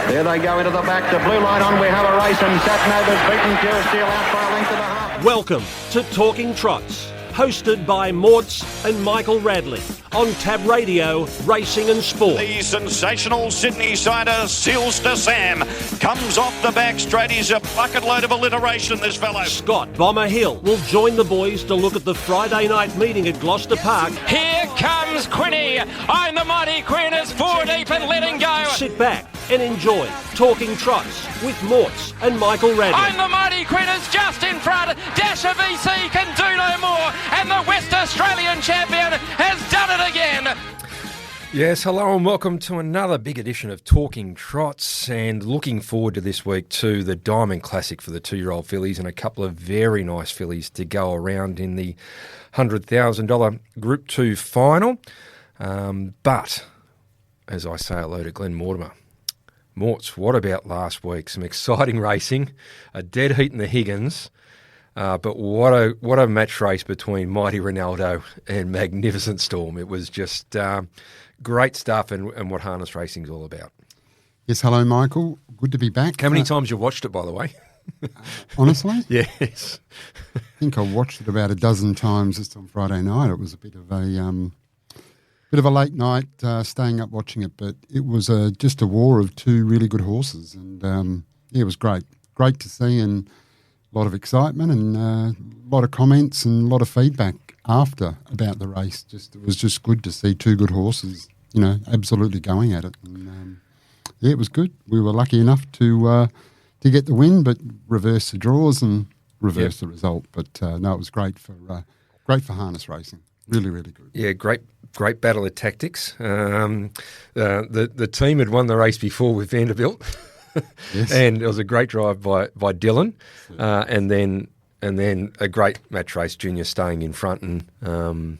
There they go into the back. The blue light on. We have a race, and Satnova's beaten Pure Steel out by a length and a half. Welcome to Talking Trots, hosted by Morts and Michael Radley on Tab Radio, Racing and Sport. The sensational Sydney sider, Seals to Sam, comes off the back straight. He's a bucket load of alliteration, this fellow. Scott Bomber Hill will join the boys to look at the Friday night meeting at Gloucester Park. Here comes Quinny. I'm the mighty Queen is 4 deep and letting go. Sit back and enjoy Talking Trots with Morts and Michael Radley. I'm the mighty Queen is just in front. Dasher VC can do no more. And the West Australian champion has done it again. Yes, hello and welcome to another big edition of Talking Trots, and looking forward to this week to the Diamond Classic for the 2-year-old fillies and a couple of very nice fillies to go around in the $100,000 Group 2 final. But, as I say hello to Glen Mortimer, Morts, what about last week? Some exciting racing, a dead heat in the Higgins, but what a match race between Mighty Ronaldo and Magnificent Storm. It was just great stuff, and what harness racing's all about. Yes, hello, Michael. Good to be back. How many times you watched it, by the way? Honestly? Yes. I think I watched it about a dozen times just on Friday night. It was a bit of a late night staying up watching it, but it was just a war of two really good horses, and it was great. Great to see, and a lot of excitement and a lot of comments and a lot of feedback after about the race. It was just good to see two good horses, absolutely going at it. And it was good. We were lucky enough to get the win, but reverse the draws and reverse the result. But no, it was great for harness racing. Really, really good. Yeah, great battle of tactics. The team had won the race before with Vanderbilt. Yes. And it was a great drive by Dylan, and then a great match race, Junior staying in front, and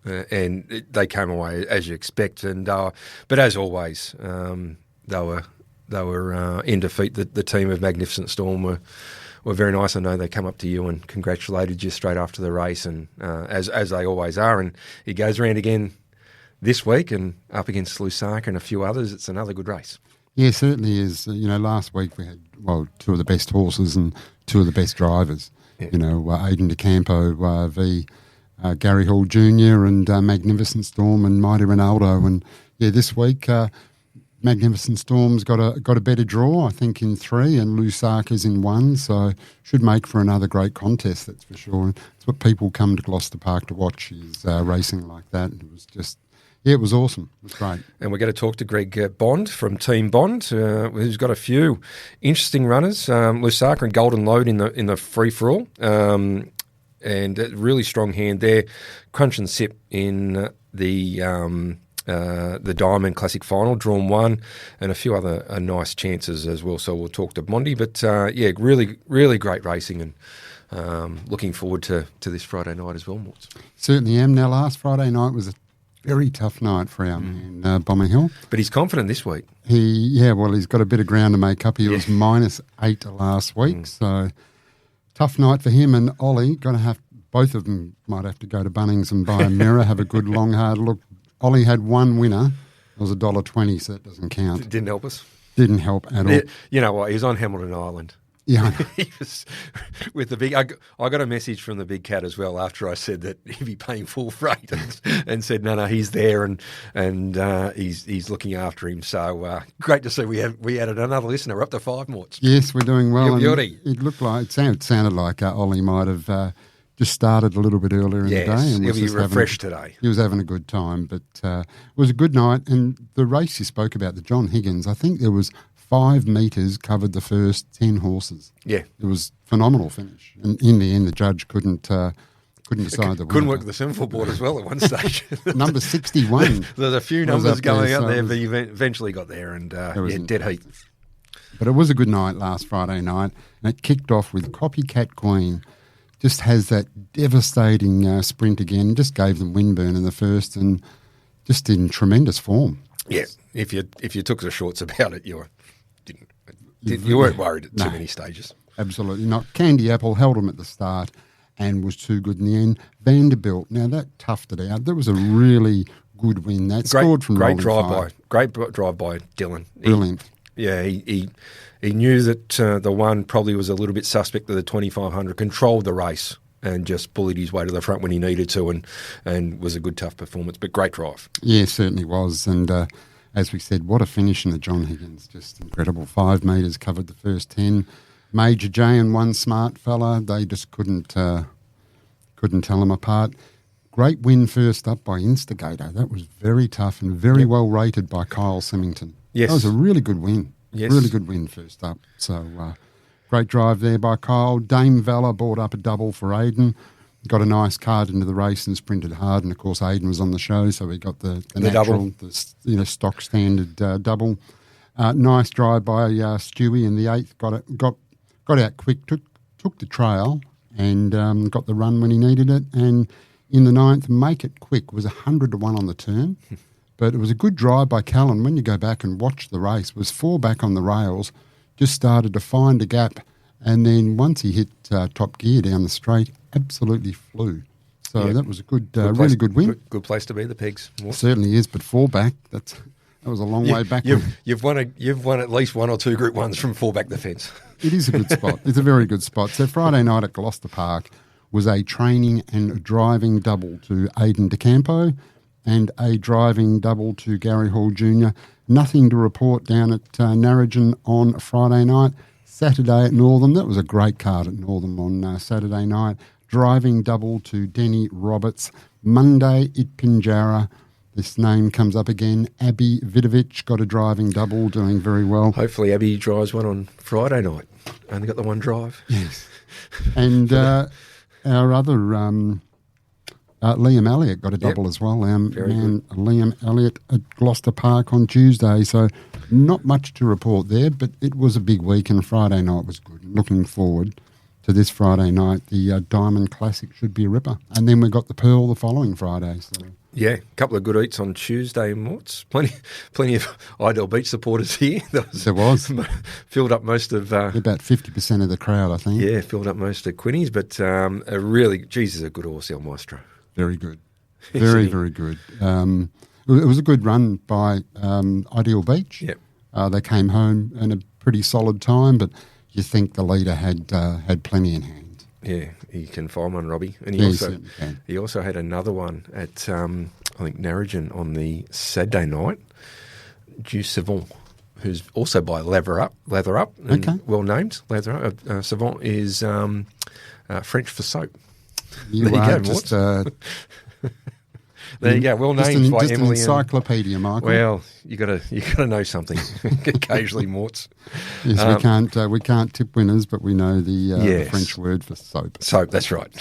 they came away as you expect. And but as always, they were in defeat. The team of Magnificent Storm were very nice. I know they come up to you and congratulated you straight after the race, and as they always are. And he goes around again this week and up against Lusaka and a few others. It's another good race. Yeah, certainly is. Last week we had, two of the best horses and two of the best drivers. Yeah. Aidan DeCampo v. Gary Hall Jr. and Magnificent Storm and Mighty Ronaldo. And, this week Magnificent Storm's got a better draw, I think, in 3, and Lusaka's in 1, so should make for another great contest, that's for sure. And it's what people come to Gloucester Park to watch, is racing like that. It was just... Yeah, it was awesome. It was great. And we're going to talk to Greg Bond from Team Bond, who's got a few interesting runners. Lusaka and Golden Load in the free-for-all, and a really strong hand there. Crunch and Sip in the Diamond Classic final, drawn 1, and a few other nice chances as well. So we'll talk to Bondi. But, really, really great racing, and looking forward to this Friday night as well, Morts. Certainly am. Now, last Friday night was a very tough night for our man, Bomber Hill. But he's confident this week. He's got a bit of ground to make up. He was -8 last week, so tough night for him. And Ollie, both of them might have to go to Bunnings and buy a mirror, have a good long hard look. Ollie had one winner. It was $1.20, so that doesn't count. Didn't help us. Didn't help at all. You know what? He was on Hamilton Island. Yeah, he was with the big. I got a message from the big cat as well after I said that he'd be paying full freight, and said no, he's there, and he's looking after him. So great to see we added another listener. We're up to 5 Morts. Yes, we're doing well. It sounded like Ollie might have just started a little bit earlier in the day. And he'll be refreshed today. He was having a good time, but it was a good night. And the race you spoke about, the John Higgins, I think there was 5 metres covered the first 10 horses. Yeah. It was a phenomenal finish. And in the end, the judge couldn't decide the winner. Couldn't work the semaphore board as well at one stage. Number 61. There's a few numbers going up there, but you eventually got there, and dead heat. But it was a good night last Friday night, and it kicked off with Copycat Queen. Just has that devastating sprint again, just gave them windburn in the first, and just in tremendous form. Yeah, if you took the shorts about it, you weren't worried at too many stages. Absolutely not. Candy Apple held them at the start and was too good in the end. Vanderbilt, now that toughed it out. That was a really good win. That scored from great drive by Dylan. Brilliant. Yeah, he knew that the one probably was a little bit suspect of the 2500, controlled the race and just bullied his way to the front when he needed to, and was a good, tough performance, but great drive. Yeah, certainly was. And as we said, what a finish in the John Higgins, just incredible. 5 metres covered the first 10. Major J and one smart fella, they just couldn't tell them apart. Great win first up by Instigator. That was very tough and very well rated by Kyle Symington. Yes. That was a really good win. Yes. Really good win first up. So great drive there by Kyle. Dame Valor brought up a double for Aiden. Got a nice card into the race and sprinted hard. And, of course, Aiden was on the show, so we got the natural, double. Stock standard double. Nice drive by Stewie in the 8th. Got out quick, took the trail and got the run when he needed it. And in the 9th, Make It Quick was 100-1 on the turn. But it was a good drive by Callan. When you go back and watch the race, was 4 back on the rails, just started to find a gap. And then once he hit top gear down the straight, absolutely flew. So that was a really good win. Good place to be, the Pegs. It certainly is, but 4 back, that was a long way back. You've won at least 1 or 2 Group 1s from 4 back the fence. It is a good spot. It's a very good spot. So Friday night at Gloucester Park was a training and driving double to Aidan DeCampo and a driving double to Gary Hall Jr. Nothing to report down at Narrogin on Friday night. Saturday at Northam, that was a great card at Northam on Saturday night. Driving double to Denny Roberts. Monday at Pinjarra. This name comes up again. Abby Vidovic got a driving double, doing very well. Hopefully Abby drives one on Friday night. Only got the one drive. Yes. And our other Liam Elliott got a double as well. Liam Elliott at Gloucester Park on Tuesday. So not much to report there, but it was a big week and Friday night was good. Looking forward to this Friday night. The Diamond Classic should be a ripper. And then we got the Pearl the following Friday. So. Yeah, a couple of good eats on Tuesday, Morts. Plenty of Idle Beach supporters here. There was. Filled up most of... about 50% of the crowd, I think. Yeah, filled up most of Quinny's, but a good horse, El Maestro. Very good. Very, very good. It was a good run by Ideal Beach. Yep. They came home in a pretty solid time, but you think the leader had plenty in hand. Yeah, he can find one, Robbie. And he also had another one at, I think, Narrogin on the Saturday night. Du Savant, who's also by Lather Up, and well named. Lather Up. Savant is French for soap. You there are just... there you go. Well named by just Emily. An encyclopedia, Michael. Well, you got to know something occasionally, Morts. Yes, we can't tip winners, but we know the French word for soap. Soap, that's right.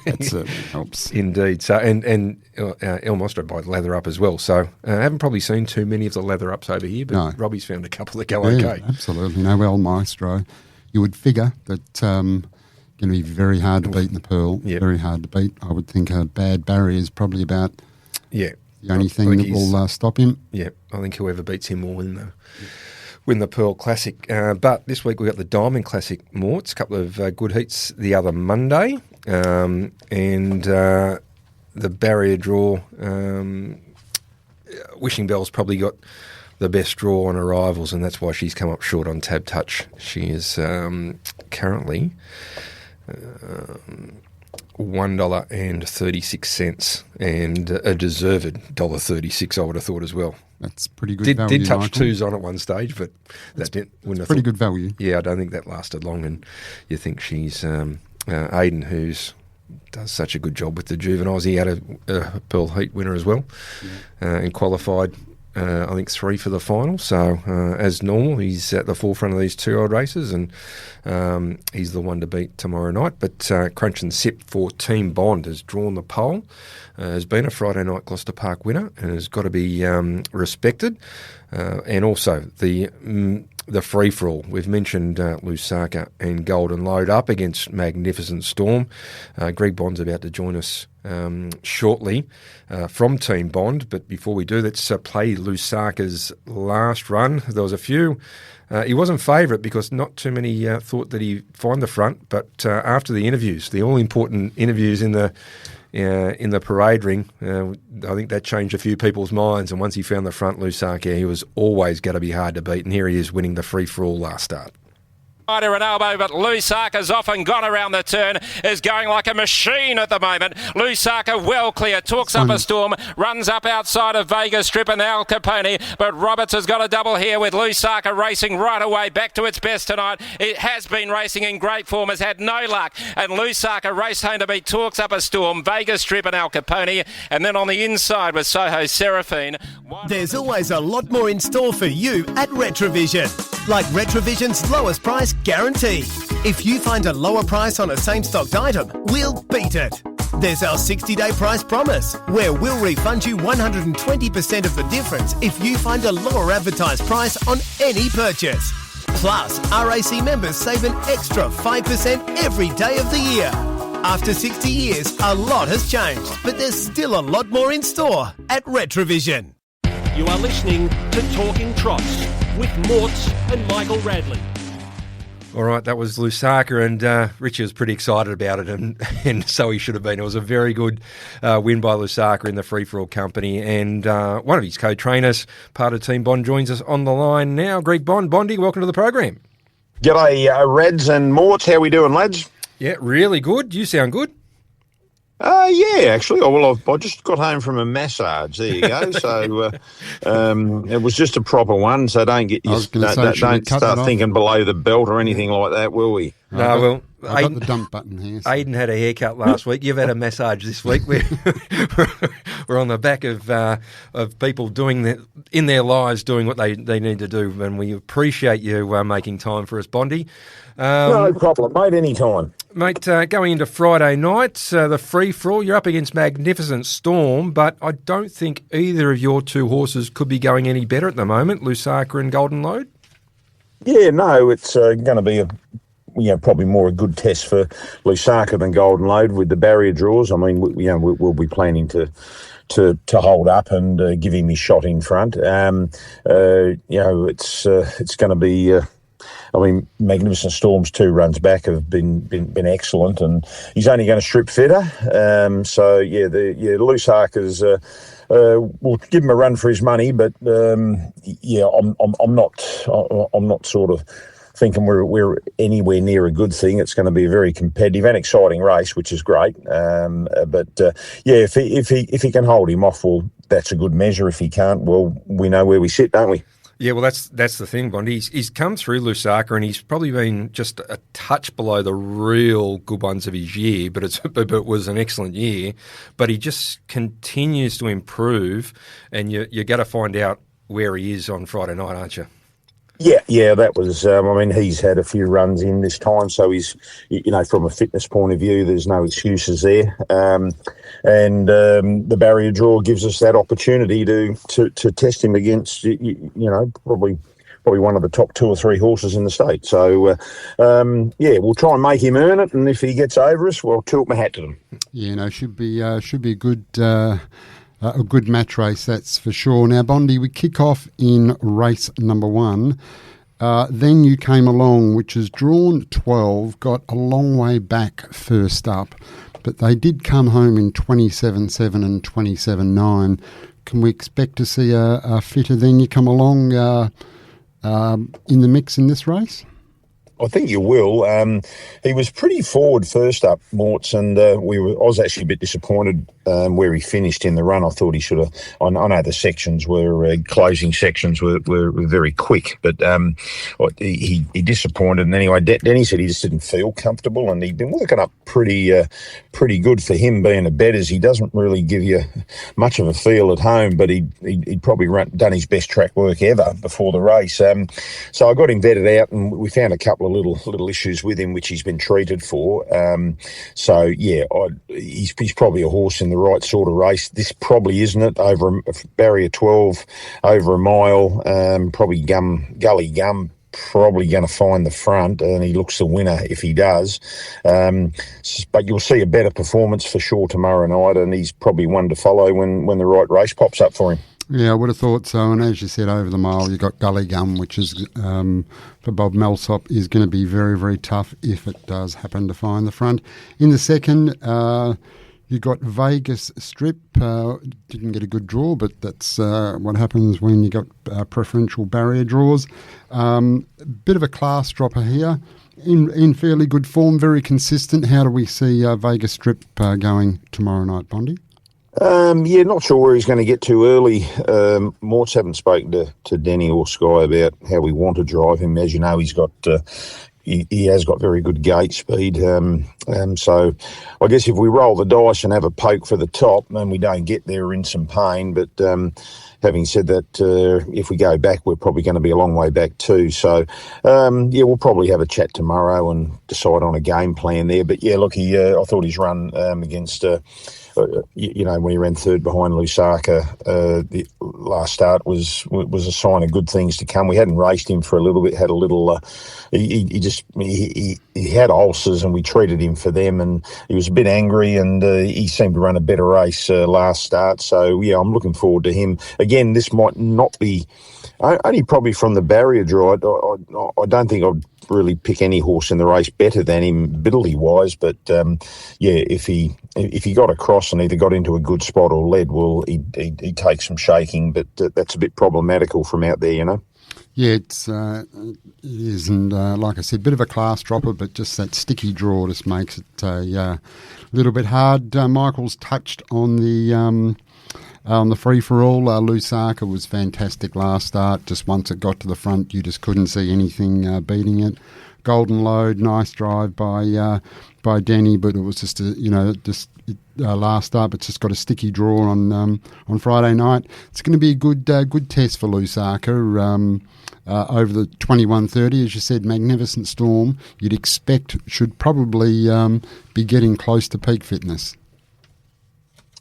That certainly helps. Indeed. So and El Maestro by Lather Up as well. So I haven't probably seen too many of the Lather Ups over here, but no. Robbie's found a couple that go okay. Absolutely. No, El Maestro. You would figure that. Going to be very hard to beat in the Pearl. Yep. Very hard to beat. I would think a bad barrier is probably about the only thing that will stop him. Yeah, I think whoever beats him will win the Pearl Classic. But this week we got the Diamond Classic, Morts. A couple of good heats the other Monday. And the barrier draw, Wishing Bell's probably got the best draw on arrivals, and that's why she's come up short on Tab Touch. She is currently... $1.36 and a deserved $1.36, I would have thought as well. That's pretty good value. Did touch Michael. twos on at one stage, but that wouldn't have pretty good value. Yeah, I don't think that lasted long, and you think she's Aiden, who's does such a good job with the juveniles. He had a Pearl Heat winner as well, and qualified. I think 3 for the final. So, as normal, he's at the forefront of these 2-year-old races, and he's the one to beat tomorrow night. But Crunch and Sip for Team Bond has drawn the pole, has been a Friday night Gloucester Park winner, and has got to be respected. And also the free-for-all. We've mentioned Lusaka and Golden Load up against Magnificent Storm. Greg Bond's about to join us shortly from Team Bond, but before we do, let's play Lusaka's last run. There was a few. He wasn't favourite because not too many thought that he'd find the front, but after the interviews, the all-important interviews in the in the parade ring. I think that changed a few people's minds, and once he found the front, Lusaka, he was always going to be hard to beat, and here he is winning the free-for-all last start. Rider an elbow, but Lusaka's off and gone around the turn, is going like a machine at the moment. Lusaka well clear, talks up a storm, runs up outside of Vegas Strip and Al Capone, but Roberts has got a double here with Lusaka racing right away, back to its best tonight. It has been racing in great form, has had no luck, and Lusaka raced home to beat Talks Up a Storm, Vegas Strip and Al Capone, and then on the inside was Soho Seraphine. There's always a lot more in store for you at Retrovision, like Retrovision's lowest price guarantee. If you find a lower price on a same-stocked item, we'll beat it. There's our 60-day price promise, where we'll refund you 120% of the difference if you find a lower advertised price on any purchase. Plus, RAC members save an extra 5% every day of the year. After 60 years, a lot has changed, but there's still a lot more in store at Retrovision. You are listening to Talking Trots with Morts and Michael Radley. All right, that was Lusaka, and Richie was pretty excited about it, and so he should have been. It was a very good win by Lusaka in the free-for-all company, and one of his co-trainers, part of Team Bond, joins us on the line now. Greg Bond. Bondy, welcome to the program. G'day, Reds and Morts. How we doing, lads? Yeah, really good. You sound good. Yeah, actually. Oh, well, I just got home from a massage. There you go. So it was just a proper one. So don't start thinking below the belt or anything like that, will we? No, well, I got the dump button here. So. Aidan had a haircut last week. You've had a massage this week. We're on the back of people doing in their lives doing what they need to do, and we appreciate you making time for us, Bondy. No problem, mate. Any time. Mate, going into Friday night, the free-for-all, you're up against Magnificent Storm, but I don't think either of your two horses could be going any better at the moment, Lusaka and Golden Load. Yeah, no, it's going to be probably more a good test for Lusaka than Golden Load with the barrier draws. I mean, we'll be planning to hold up and give him his shot in front. It's going to be. Magnificent Storm's 2 runs back have been excellent, and he's only going to strip fitter. Lusaka's we'll give him a run for his money, but I'm not sort of thinking we're anywhere near a good thing. It's going to be a very competitive and exciting race, which is great. If he can hold him off, well, that's a good measure. If he can't, well, we know where we sit, don't we? Yeah, well, that's the thing, Bondi. He's come through Lusaka, and he's probably been just a touch below the real good ones of his year, but it was an excellent year. But he just continues to improve, and you're going to find out where he is on Friday night, aren't you? Yeah, that was, he's had a few runs in this time, so he's, from a fitness point of view, there's no excuses there. The barrier draw gives us that opportunity to test him against, probably one of the top 2 or 3 horses in the state. So, we'll try and make him earn it, and if he gets over us, we'll tilt my hat to them. Yeah, should be a good match race, that's for sure. Now, Bondy, we kick off in race number 1. Then you came along, which is drawn 12, got a long way back first up, but they did come home in 27.7 and 27.9. Can we expect to see a fitter then you come along in the mix in this race? I think you will. He was pretty forward first up, Morts, and I was actually a bit disappointed where he finished in the run. I thought he should have. I know the sections closing sections were very quick, but he disappointed. And anyway, Denny said he just didn't feel comfortable, and he'd been working up pretty good for him being a betters. He doesn't really give you much of a feel at home, but he'd probably done his best track work ever before the race. So I got him vetted out, and we found a couple of little issues with him, which he's been treated for. He's probably a horse in the right sort of race. This probably isn't it. Over barrier 12, over a mile, probably Gully Gum. Probably going to find the front, and he looks the winner if he does. But you'll see a better performance for sure tomorrow night, and he's probably one to follow when the right race pops up for him. Yeah, I would have thought so. And as you said, over the mile, you've got Gully Gum, which is, for Bob Melsop, is going to be very, very tough if it does happen to find the front. In the second, You got Vegas Strip, didn't get a good draw, but that's what happens when you got preferential barrier draws. Bit of a class dropper here, in fairly good form, very consistent. How do we see Vegas Strip going tomorrow night, Bondi? Yeah, not sure where he's going to get too early. Morts haven't spoken to Denny or Sky about how we want to drive him. As you know, he's got... He has got very good gate speed. So I guess if we roll the dice and have a poke for the top and we don't get there, we're in some pain. But having said that, if we go back, we're probably going to be a long way back too. So, yeah, we'll probably have a chat tomorrow and decide on a game plan there. But, yeah, look, I thought his run against... you know, when he ran third behind Lusaka, the last start was a sign of good things to come. We hadn't raced him for a little bit, had a little, he had ulcers and we treated him for them, and he was a bit angry, and he seemed to run a better race last start. So, yeah, I'm looking forward to him. Again, this might not be, only probably from the barrier draw. I don't think I'd really pick any horse in the race better than him ability-wise, but yeah, if he got across and either got into a good spot or led, well, he'd take some shaking, but that's a bit problematical from out there, you know. Yeah, it is, and like I said, bit of a class dropper, but just that sticky draw just makes it a little bit hard. Michael's touched on the free-for-all. Lusaka was fantastic last start. Just once it got to the front, you just couldn't see anything beating it. Golden Load, nice drive by Denny, but it was just last start, but just got a sticky draw on Friday night. It's going to be a good test for Lusaka over the 21:30, as you said. Magnificent Storm. You'd expect should probably be getting close to peak fitness.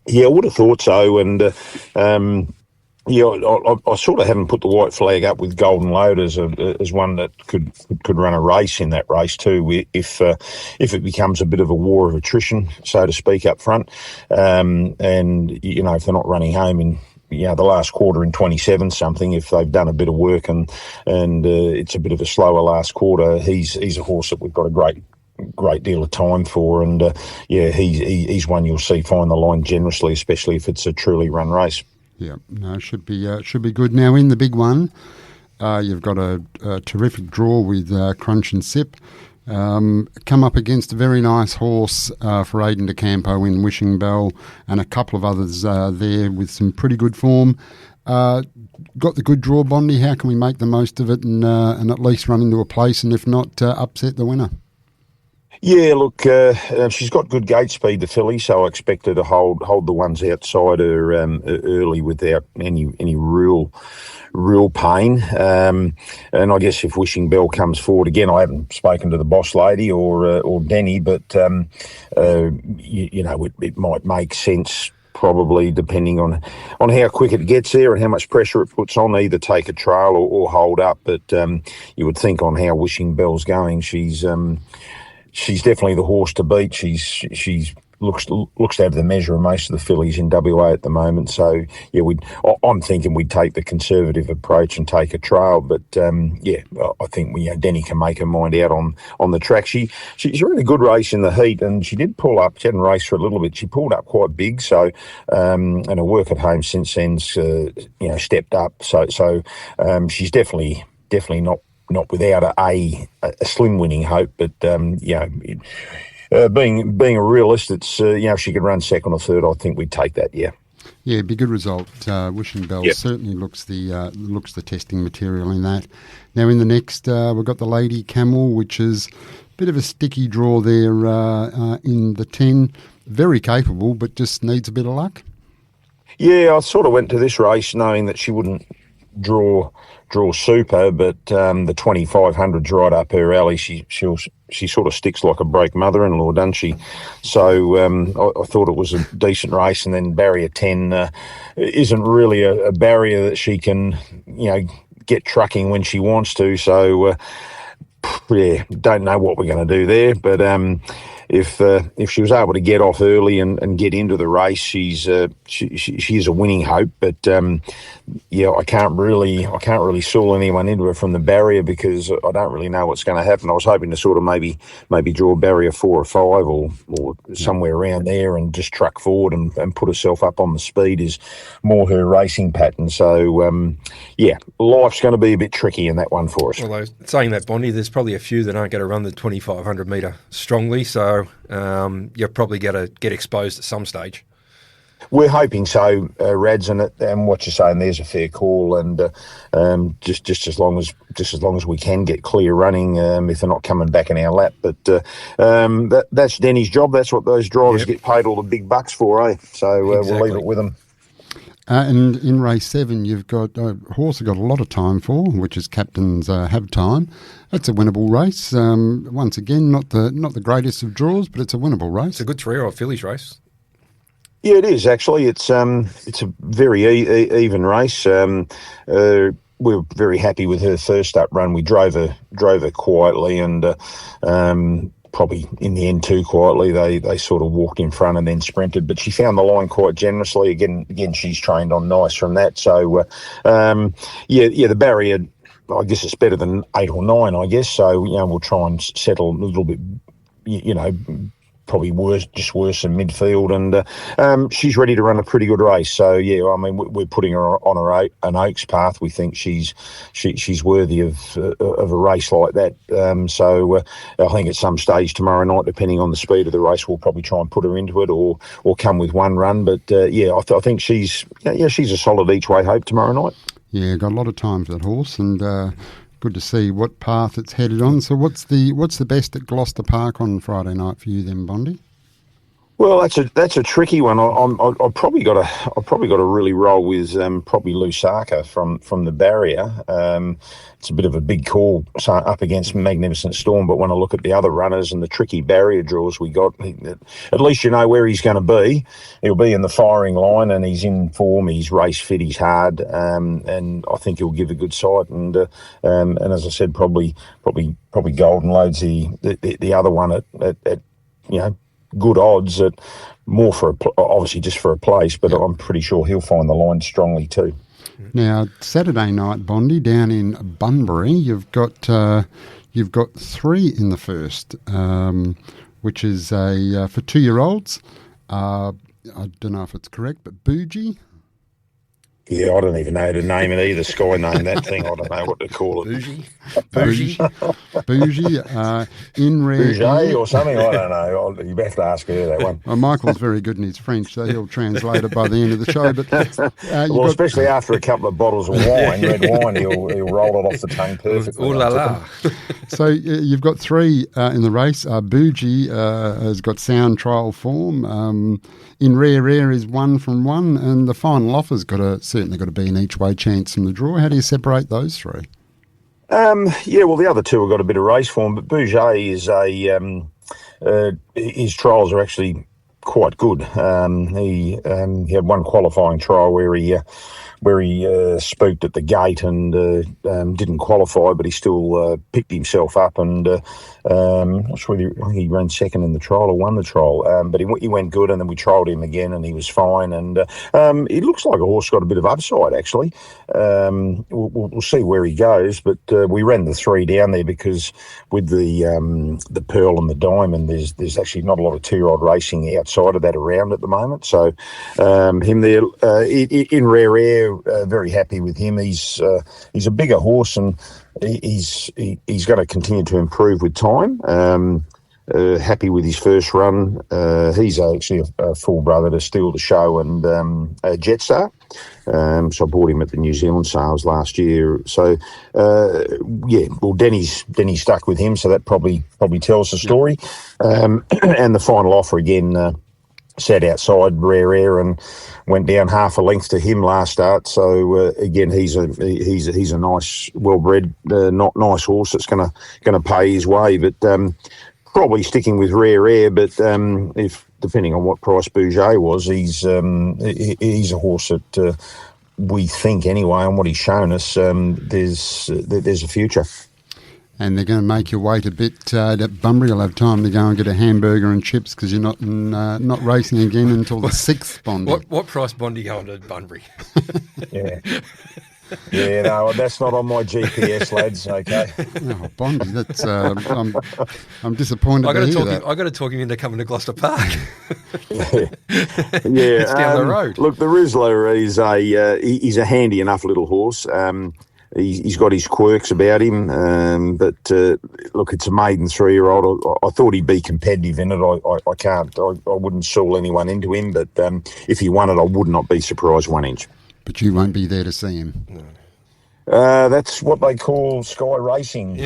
Yeah, I would have thought so, and yeah, I sort of haven't put the white flag up with Golden Load as one that could run a race in that race too, if it becomes a bit of a war of attrition, so to speak, up front, and you know, if they're not running home in the last quarter in 27 something, if they've done a bit of work and it's a bit of a slower last quarter, he's a horse that we've got a great deal of time for, and yeah, he's one you'll see find the line generously, especially if it's a truly run race. Yeah, no, should be good. Now in the big one, you've got a terrific draw with Crunch and Sip. Come up against a very nice horse for Aidan de Campo in Wishing Bell, and a couple of others there with some pretty good form. Got the good draw, Bondi. How can we make the most of it and at least run into a place, and if not, upset the winner? Yeah, look, she's got good gate speed, the filly, so I expect her to hold the ones outside her early without any real pain. And I guess if Wishing Bell comes forward again, I haven't spoken to the boss lady or Denny, but it might make sense, probably, depending on how quick it gets there and how much pressure it puts on, either take a trail or hold up. But you would think on how Wishing Bell's going, she's definitely the horse to beat. She's looks to have the measure of most of the fillies in WA at the moment. So yeah, I'm thinking we'd take the conservative approach and take a trail. But yeah, I think Denny can make her mind out on the track. She's really good race in the heat, and she did pull up. She hadn't raced for a little bit. She pulled up quite big. So and her work at home since then's stepped up. So she's definitely not without a slim winning hope, but being a realist, it's if she could run second or third, I think we'd take that. Yeah, it'd be a good result. Wishing Bell certainly looks the testing material in that. Now in the next, we've got the Lady Camel, which is a bit of a sticky draw there in the 10. Very capable, but just needs a bit of luck. Yeah, I sort of went to this race knowing that she wouldn't draw super, but the 2500's right up her alley. She sort of sticks like a broke mother-in-law, doesn't she? So I thought it was a decent race, and then barrier 10 isn't really a barrier that she can get trucking when she wants to. So yeah, don't know what we're going to do there, but if she was able to get off early and get into the race, she's a winning hope. But I can't really saw anyone into her from the barrier because I don't really know what's going to happen. I was hoping to sort of maybe draw barrier 4 or 5 or somewhere around there and just truck forward and put herself up on the speed is more her racing pattern. So life's going to be a bit tricky in that one for us. Although saying that, Bondi, there's probably a few that aren't going to run the 2,500 metre strongly, so you're probably going to get exposed at some stage. We're hoping so, Rads, and what you're saying there's a fair call, and just as long as we can get clear running, if they're not coming back in our lap. But that's Denny's job. That's what those drivers get paid all the big bucks for, eh? So Exactly. We'll leave it with them. And in race 7, you've got a horse you've got a lot of time for, which is Captain's Have Time. It's a winnable race. Once again, not the greatest of draws, but it's a winnable race. It's a good 3-year-old fillies race. Yeah, it is actually. It's a very even race. We were very happy with her first up run. We drove her quietly, and probably in the end too quietly. They sort of walked in front and then sprinted, but she found the line quite generously. Again, she's trained on nice from that. So the barrier, I guess it's better than 8 or 9, I guess. So we'll try and settle a little bit, probably worse than midfield, and she's ready to run a pretty good race. So we're putting her on an Oaks path. We think she's worthy of a race like that. I think at some stage tomorrow night, depending on the speed of the race, we'll probably try and put her into it or come with one run. But I think she's a solid each way hope tomorrow night. Yeah, got a lot of time for that horse, and good to see what path it's headed on. So what's the best at Gloucester Park on Friday night for you then, Bondi? Well, that's a tricky one. I've probably got to really roll with probably Lusaka from the barrier. It's a bit of a big call up against Magnificent Storm, but when I look at the other runners and the tricky barrier draws we got, at least you know where he's going to be. He'll be in the firing line, and he's in form. He's race fit. He's hard, and I think he'll give a good sight. And as I said, probably Golden Load's the other one at good odds at more obviously just for a place, but I'm pretty sure he'll find the line strongly too. Now, Saturday night, Bondi, down in Bunbury, you've got 3 in the first, which is for 2-year-olds. I don't know if it's correct, but Bougie. Yeah, I don't even know how to name it either. Sky name that thing. I don't know what to call it. Bougie. In rare Bougie or something. I don't know. You have to ask her that one. Well, Michael's very good in his French, so he'll translate it by the end of the show. But especially after a couple of bottles of wine, red wine, he'll roll it off the tongue perfectly. Ooh la la. So you've got 3 in the race. Bougie has got sound trial form. In rare is 1 from 1, and the final offer's certainly got to be an each way chance from the draw. How do you separate those 3? The other 2 have got a bit of race form, but Bouger is his trials are actually quite good. He had one qualifying trial where he spooked at the gate and didn't qualify, but he still picked himself up, and I'm not sure I think he ran second in the trial or won the trial, but he went good, and then we trialled him again and he was fine, and he looks like a horse got a bit of upside actually. We'll see where he goes, but we ran the 3 down there because with the Pearl and the Diamond, there's actually not a lot of 2-year-old racing outside of that around at the moment, so him there in rare air. Very happy with him. He's a bigger horse, and he's going to continue to improve with time. Happy with his first run. He's actually a full brother to Steal the Show and Jetstar. So I bought him at the New Zealand sales last year. So Denny's stuck with him, so that probably tells the story. And the final offer again. Sat outside rare air and went down half a length to him last start. So again, he's a nice, well-bred, not nice horse that's going to pay his way. But probably sticking with rare air. But if depending on what price Bouger was, he's a horse that we think anyway, on what he's shown us, there's a future. And they're going to make you wait a bit. That Bunbury will have time to go and get a hamburger and chips because you're not racing again until the 6th Bondi. What price Bondi going to Bunbury? Yeah. Yeah, no, that's not on my GPS, lads. Okay. Oh, Bondi, that's I'm disappointed. I got to talk him into coming to Gloucester Park. Yeah, It's down the road. Look, the Rizzler he's a handy enough little horse. He's got his quirks about him, but look, it's a maiden 3-year-old. I thought he'd be competitive in it. I can't. I wouldn't sawl anyone into him, but if he won it, I would not be surprised 1 inch. But you won't be there to see him. No. That's what they call sky racing,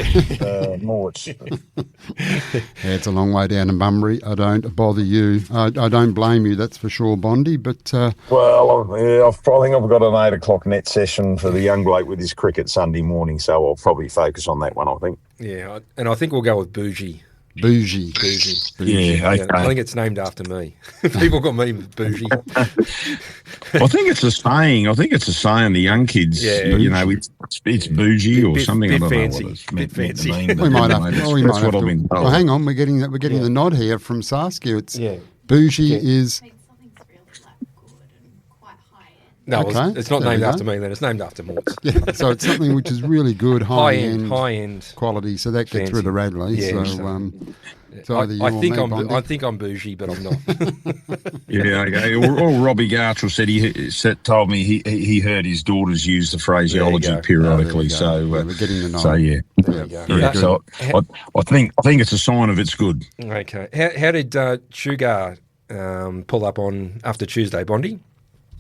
Morts. Yeah, it's a long way down to Bunbury. I don't bother you. I don't blame you, that's for sure, Bondi. But well, I think I've got an 8 o'clock net session for the young bloke with his cricket Sunday morning, so I'll probably focus on that one, I think. Yeah, and I think we'll go with Bougie. Bougie. Yeah, okay. I think it's named after me. People got me Bougie. I think it's a saying. The young kids, it's bougie or something. I don't fancy. know what it's Bit fancy. We might have to. That's what I've been told. Well, hang on, we're getting the nod here from Saskia. It's Bougie is. No, okay, it's not named after me then. It's named after Morts. Yeah, so it's something which is really good, high end quality. So that gets rid of Radley. Yeah, so either you or me, Bondi. I think I'm bougie, but I'm not. Yeah, okay. Or Robbie Gartrell told me he heard his daughters use the phraseology periodically. We're getting the nod. So yeah. So I think it's a sign of it's good. Okay. How did Sugar pull up on after Tuesday, Bondi?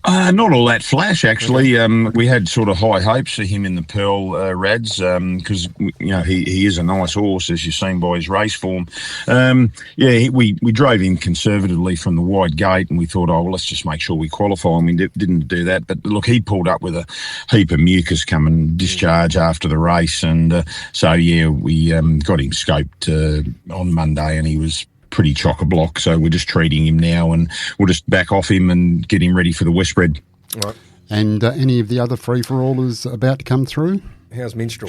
Not all that flash, actually. We had sort of high hopes for him in the Pearl Rads because he is a nice horse, as you've seen by his race form. We drove him conservatively from the wide gate, and we thought, let's just make sure we qualify him. We didn't do that, but look, he pulled up with a heap of mucus come and discharge after the race, and we got him scoped on Monday, and he was pretty chock-a-block, so we're just treating him now, and we'll just back off him and get him ready for the Westbred. Right. And any of the other free-for-allers about to come through? How's Minstrel?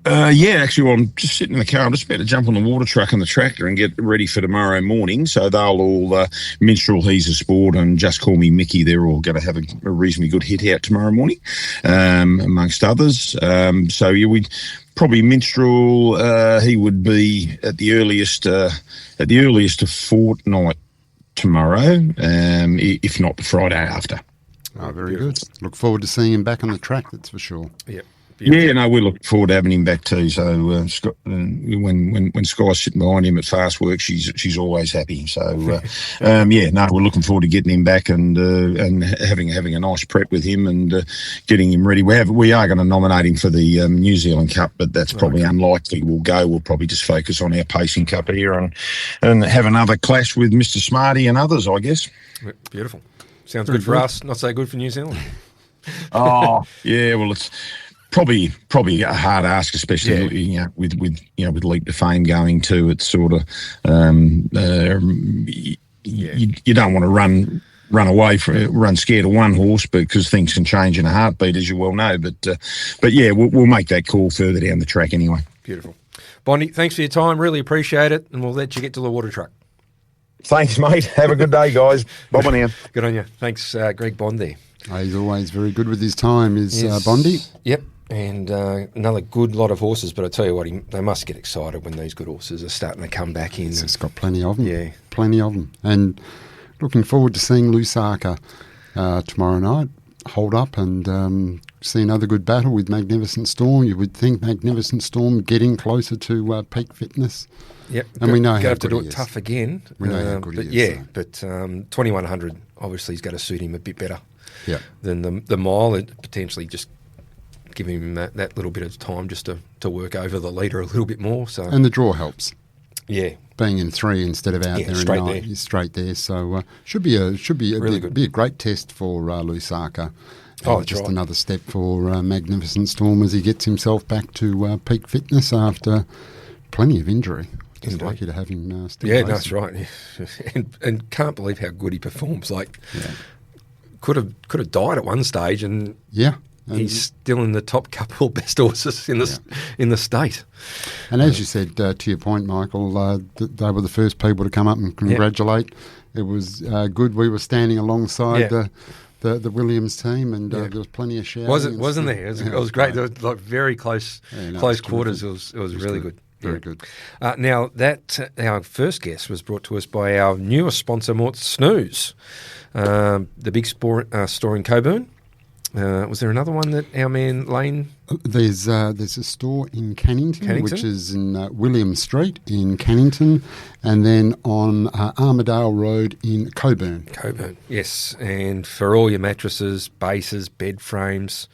Actually, I'm just sitting in the car. I'm just about to jump on the water truck and the tractor and get ready for tomorrow morning. So they'll all, Minstrel, He's a Sport, and Just Call Me Mickey, they're all going to have a reasonably good hit out tomorrow morning, amongst others. We'd probably Minstrel, he would be at the earliest a fortnight tomorrow, if not the Friday after. Oh, very good. Look forward to seeing him back on the track, that's for sure. Yeah. Yeah, no, we look forward to having him back too. So Scott, when Sky's sitting behind him at fast work, she's always happy. So we're looking forward to getting him back and having a nice prep with him and getting him ready. We are going to nominate him for the New Zealand Cup, but that's probably unlikely. We'll probably just focus on our Pacing Cup here and have another clash with Mr. Smarty and others, I guess. Beautiful. Sounds good for us. Not so good for New Zealand. Oh, yeah. Well, it's probably a hard ask, especially with Leap to Fame going too. It's sort of you don't want to run scared of one horse because things can change in a heartbeat, as you well know. But we'll make that call further down the track anyway. Beautiful, Bondi. Thanks for your time. Really appreciate it, and we'll let you get to the water truck. Thanks, mate. Have a good day, guys. Bye now. Good on you. Thanks, Greg Bond there. He's always very good with his time, Bondi. Yep. And another good lot of horses, but I tell you what, they must get excited when these good horses are starting to come back in. It's got plenty of them. Yeah. Plenty of them. And looking forward to seeing Lusaka tomorrow night hold up and see another good battle with Magnificent Storm. You would think Magnificent Storm getting closer to peak fitness. Yep. And we know how have to good do he it is. tough again. We know how good he is. Yeah, but 2100 obviously is going to suit him a bit better than the mile. It potentially just give him that little bit of time just to work over the leader a little bit more. So and the draw helps. Yeah, being in 3 instead of out there straight in 9, there. he's straight there. So should be a great test for Lusaka. That's just right. another step for Magnificent Storm as he gets himself back to peak fitness after plenty of injury. Just lucky to have him still racing. That's right. and can't believe how good he performs. Like could have died at one stage and he's still in the top couple of best horses in the state. And as you said, to your point, Michael, they were the first people to come up and congratulate. It was good. We were standing alongside the Williams team, and there was plenty of shouting. Wasn't there? It was great. There was like very close quarters. It was really good. Very good. Now, our first guest was brought to us by our newest sponsor, Mort Snooze, the big store in Coburn. Was there another one that our man Lane? There's a store in Cannington, which is in William Street in Cannington, and then on Armadale Road in Coburn. Coburn, yes. And for all your mattresses, bases, bed frames,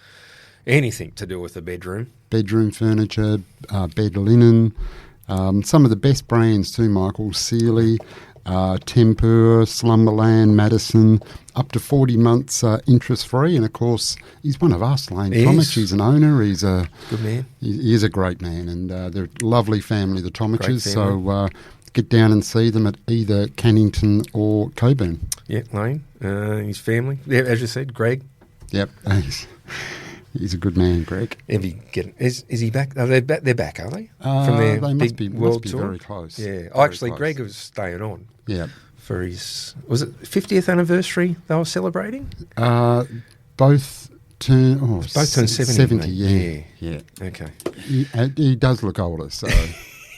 anything to do with the bedroom. Bedroom furniture, bed linen, some of the best brands too, Michael. Sealy, Tempur, Slumberland, Madison, up to 40 months interest-free. And, of course, he's one of us, Lane Tomic. He's an owner. He's a good man. He is a great man, and they're a lovely family, the Tomiches. So get down and see them at either Cannington or Coburn. Yeah, Lane, his family. Yeah, as you said, Greg. Yep, he's a good man, Greg. Is he back? They're back, are they? From their must be very close. Yeah. Very Greg was staying on. Yeah. For his, was it 50th anniversary they were celebrating? Both turned 70. 70, yeah. Okay. He does look older, so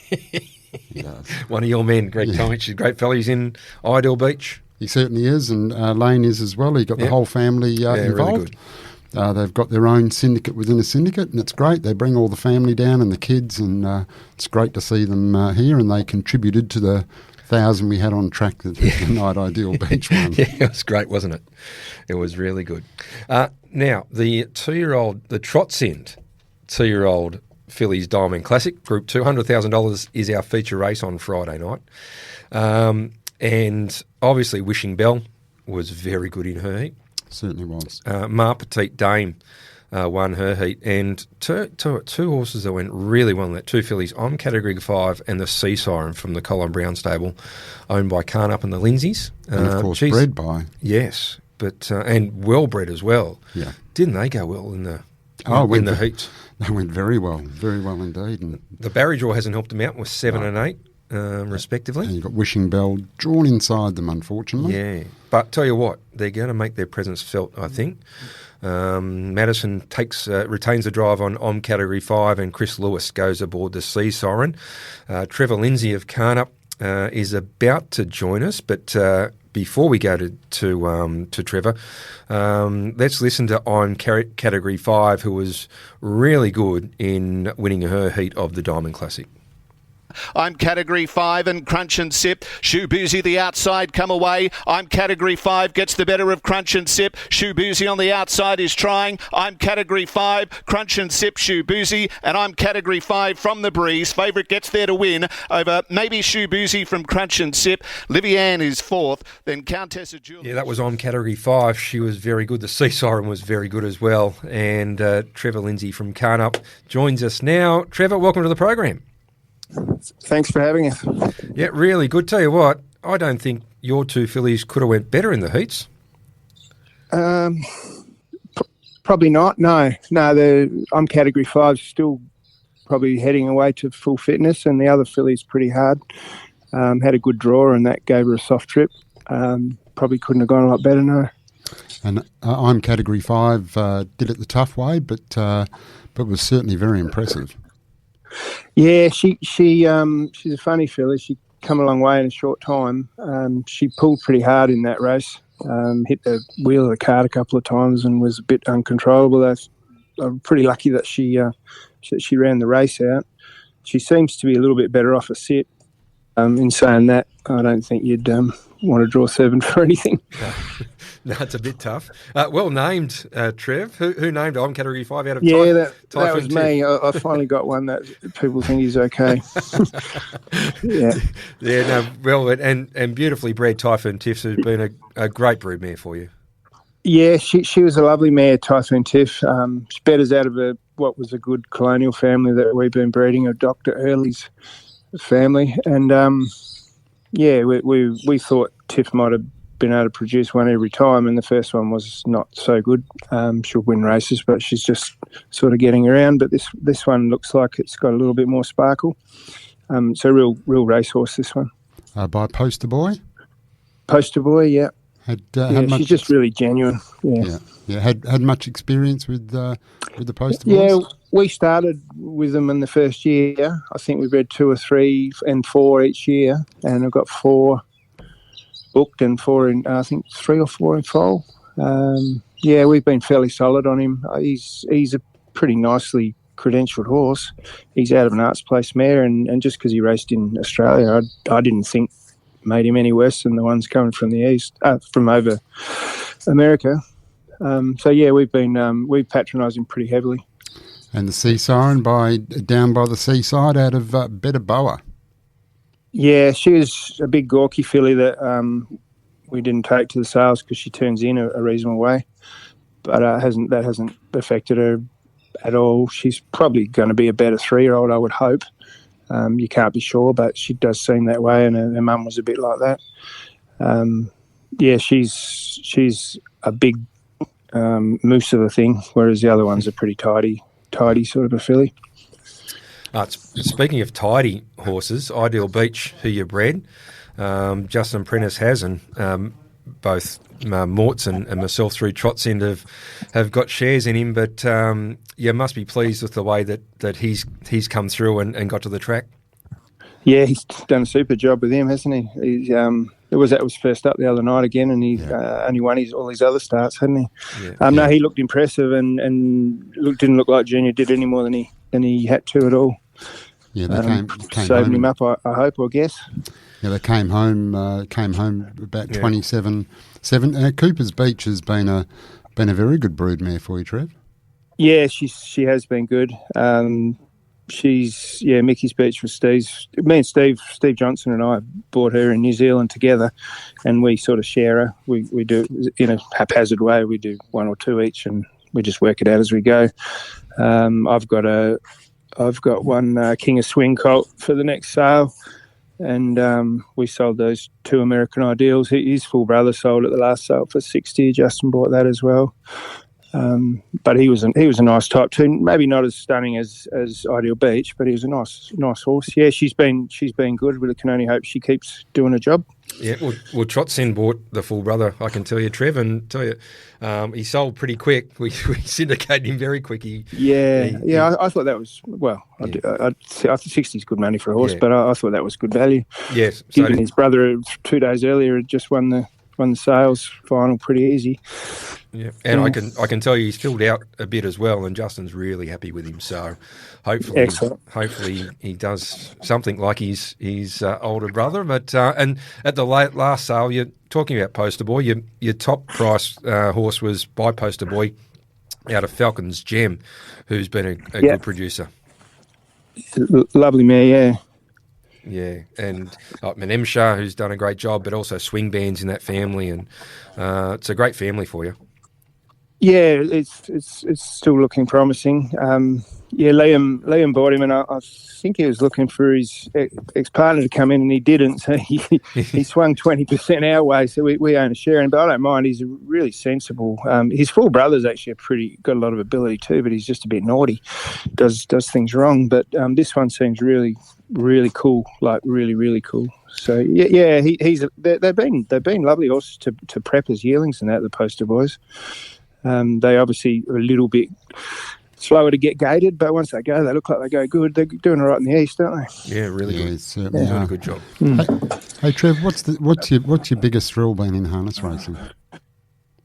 he does. One of your men, Greg Tomich, a great fellow. He's in Ideal Beach. He certainly is, and Lane is as well. He got the whole family involved. Really good. They've got their own syndicate within a syndicate, and it's great. They bring all the family down and the kids, and it's great to see them here, and they contributed to the 1,000 we had on track the night Ideal Beach one. Yeah, it was great, wasn't it? It was really good. Now, the Trots End 2-year-old Fillies Diamond Classic, Group 2, $100,000 is our feature race on Friday night. And obviously Wishing Bell was very good in her heat. Certainly was. Ma Petite Dame won her heat, and two horses that went really well in that, two fillies, I'm Category 5 and the Sea Siren from the Colin Brown stable, owned by Carnup and the Lindsays. And of course bred by. Yes, but and well bred as well. Yeah. Didn't they go well in the heat? They went very well indeed. And the Barry draw hasn't helped them out with 7 and 8. Respectively. And you've got Wishing Bell drawn inside them, unfortunately. Yeah. But tell you what, they're going to make their presence felt, I think. Madison retains the drive on Category 5, and Chris Lewis goes aboard the Sea Siren. Trevor Lindsay of Carnup is about to join us, but before we go to Trevor, let's listen to I'm Category 5, who was really good in winning her heat of the Diamond Classic. I'm Category 5 and Crunch and Sip. Shoe Boozy the outside, come away. I'm Category 5, gets the better of Crunch and Sip. Shoe Boozy on the outside is trying. I'm Category 5, Crunch and Sip, Shoe Boozy. And I'm Category 5 from the breeze. Favourite gets there to win over maybe Shoe Boozy from Crunch and Sip. Livianne is 4th. Then Countess of Julie. Yeah, that was on Category 5. She was very good. The Sea Siren was very good as well. And Trevor Lindsay from Carnup joins us now. Trevor, welcome to the program. Thanks for having us. Yeah, really good. Tell you what, I don't think your two fillies could have went better in the heats. Probably not. No. I'm Category 5, still probably heading away to full fitness, and the other filly's pretty hard. Had a good draw, and that gave her a soft trip. Probably couldn't have gone a lot better, no. And I'm Category 5, did it the tough way, but was certainly very impressive. Yeah, she's a funny filly. She come a long way in a short time. She pulled pretty hard in that race. Hit the wheel of the cart a couple of times and was a bit uncontrollable. I'm pretty lucky that she ran the race out. She seems to be a little bit better off a sit. In saying that, I don't think you'd want to draw 7 for anything. No, it's a bit tough. Well named, Trev. Who named I'm Category 5 out of Yeah, that was me. I finally got one that people think is okay. Yeah. Yeah, no, well, and beautifully bred Typhoon Tiff has been a great broodmare for you. Yeah, she was a lovely mare, Typhoon Tiff. She betters out of what was a good colonial family that we've been breeding, of Dr. Early's family. And, we thought Tiff might have been able to produce one every time, and the first one was not so good. She'll win races, but she's just sort of getting around. But this one looks like it's got a little bit more sparkle. It's a real racehorse, this one. By Poster Boy? Poster Boy, yeah. Had she's just really genuine. Yeah. Had much experience with the Poster Boys? Yeah, we started with them in the first year. I think we bred 2 or 3 and 4 each year, and I've got 4 booked and 4 in, I think 3 or 4 in foal. We've been fairly solid on him. He's a pretty nicely credentialed horse. He's out of an Arts Place mare, and just because he raced in Australia, I didn't think made him any worse than the ones coming from the east, from over America. We've patronised him pretty heavily. And the Sea Siren down by the seaside out of Better Boa. Yeah, she was a big gawky filly that we didn't take to the sales because she turns in a reasonable way, but that hasn't affected her at all. She's probably going to be a better 3-year-old, I would hope. You can't be sure, but she does seem that way, and her mum was a bit like that. She's a big moose of a thing, whereas the other ones are pretty tidy sort of a filly. Speaking of tidy horses, Ideal Beach, who you bred, Justin Prentice has, and both Morts and myself through Trots End have got shares in him, but you must be pleased with the way that he's come through and got to the track. Yeah, he's done a super job with him, hasn't he? He's that was first up the other night again, and he's only won all his other starts, hadn't he? No, he looked impressive and didn't look like Junior did any more than he had to at all. Yeah, they came saving him up, I hope or guess. Yeah, they came home about 27. Cooper's Beach has been a very good broodmare for you, Trev. Yeah, she has been good. Mickey's Beach was Steve's. Me and Steve Johnson and I bought her in New Zealand together, and we sort of share her. We do in a haphazard way. We do 1 or 2 each, and we just work it out as we go. I've got one King of Swing colt for the next sale, and we sold those 2 American Ideals. His full brother sold at the last sale for $60. Justin bought that as well. But he was a nice type too. Maybe not as stunning as Ideal Beach, but he was a nice horse. Yeah, she's been good. We can only hope she keeps doing her job. Yeah, well Trotsen bought the full brother, I can tell you, Trev, and tell you, he sold pretty quick. We syndicated him very quick. I thought that was, I think 60 is good money for a horse, but I thought that was good value. Yes. Given his brother 2 days earlier had just won the sales final pretty easy. Yeah, and I can tell you he's filled out a bit as well, and Justin's really happy with him. So hopefully he does something like his older brother. But and at the last sale, you're talking about Poster Boy. Your top price horse was by Poster Boy out of Falcon's Gem, who's been a good producer. Lovely mare, yeah. Yeah, and Menemsha, who's done a great job, but also Swing Bands in that family, and it's a great family for you. Yeah, it's still looking promising. Liam bought him, and I think he was looking for his ex-partner to come in, and he didn't. So he swung 20% our way, so we own a share in him. But I don't mind. He's really sensible. His full brother's actually got a lot of ability too, but he's just a bit naughty. Does things wrong. But this one seems really, really cool. Like really, really cool. So they've been lovely horses to prep as yearlings and that, the Poster Boys. They obviously are a little bit slower to get gated, but once they go, they look like they go good. They're doing all right in the east, aren't they? Yeah, really good. Certainly doing a good job. Hey Trev, what's your biggest thrill been in harness racing?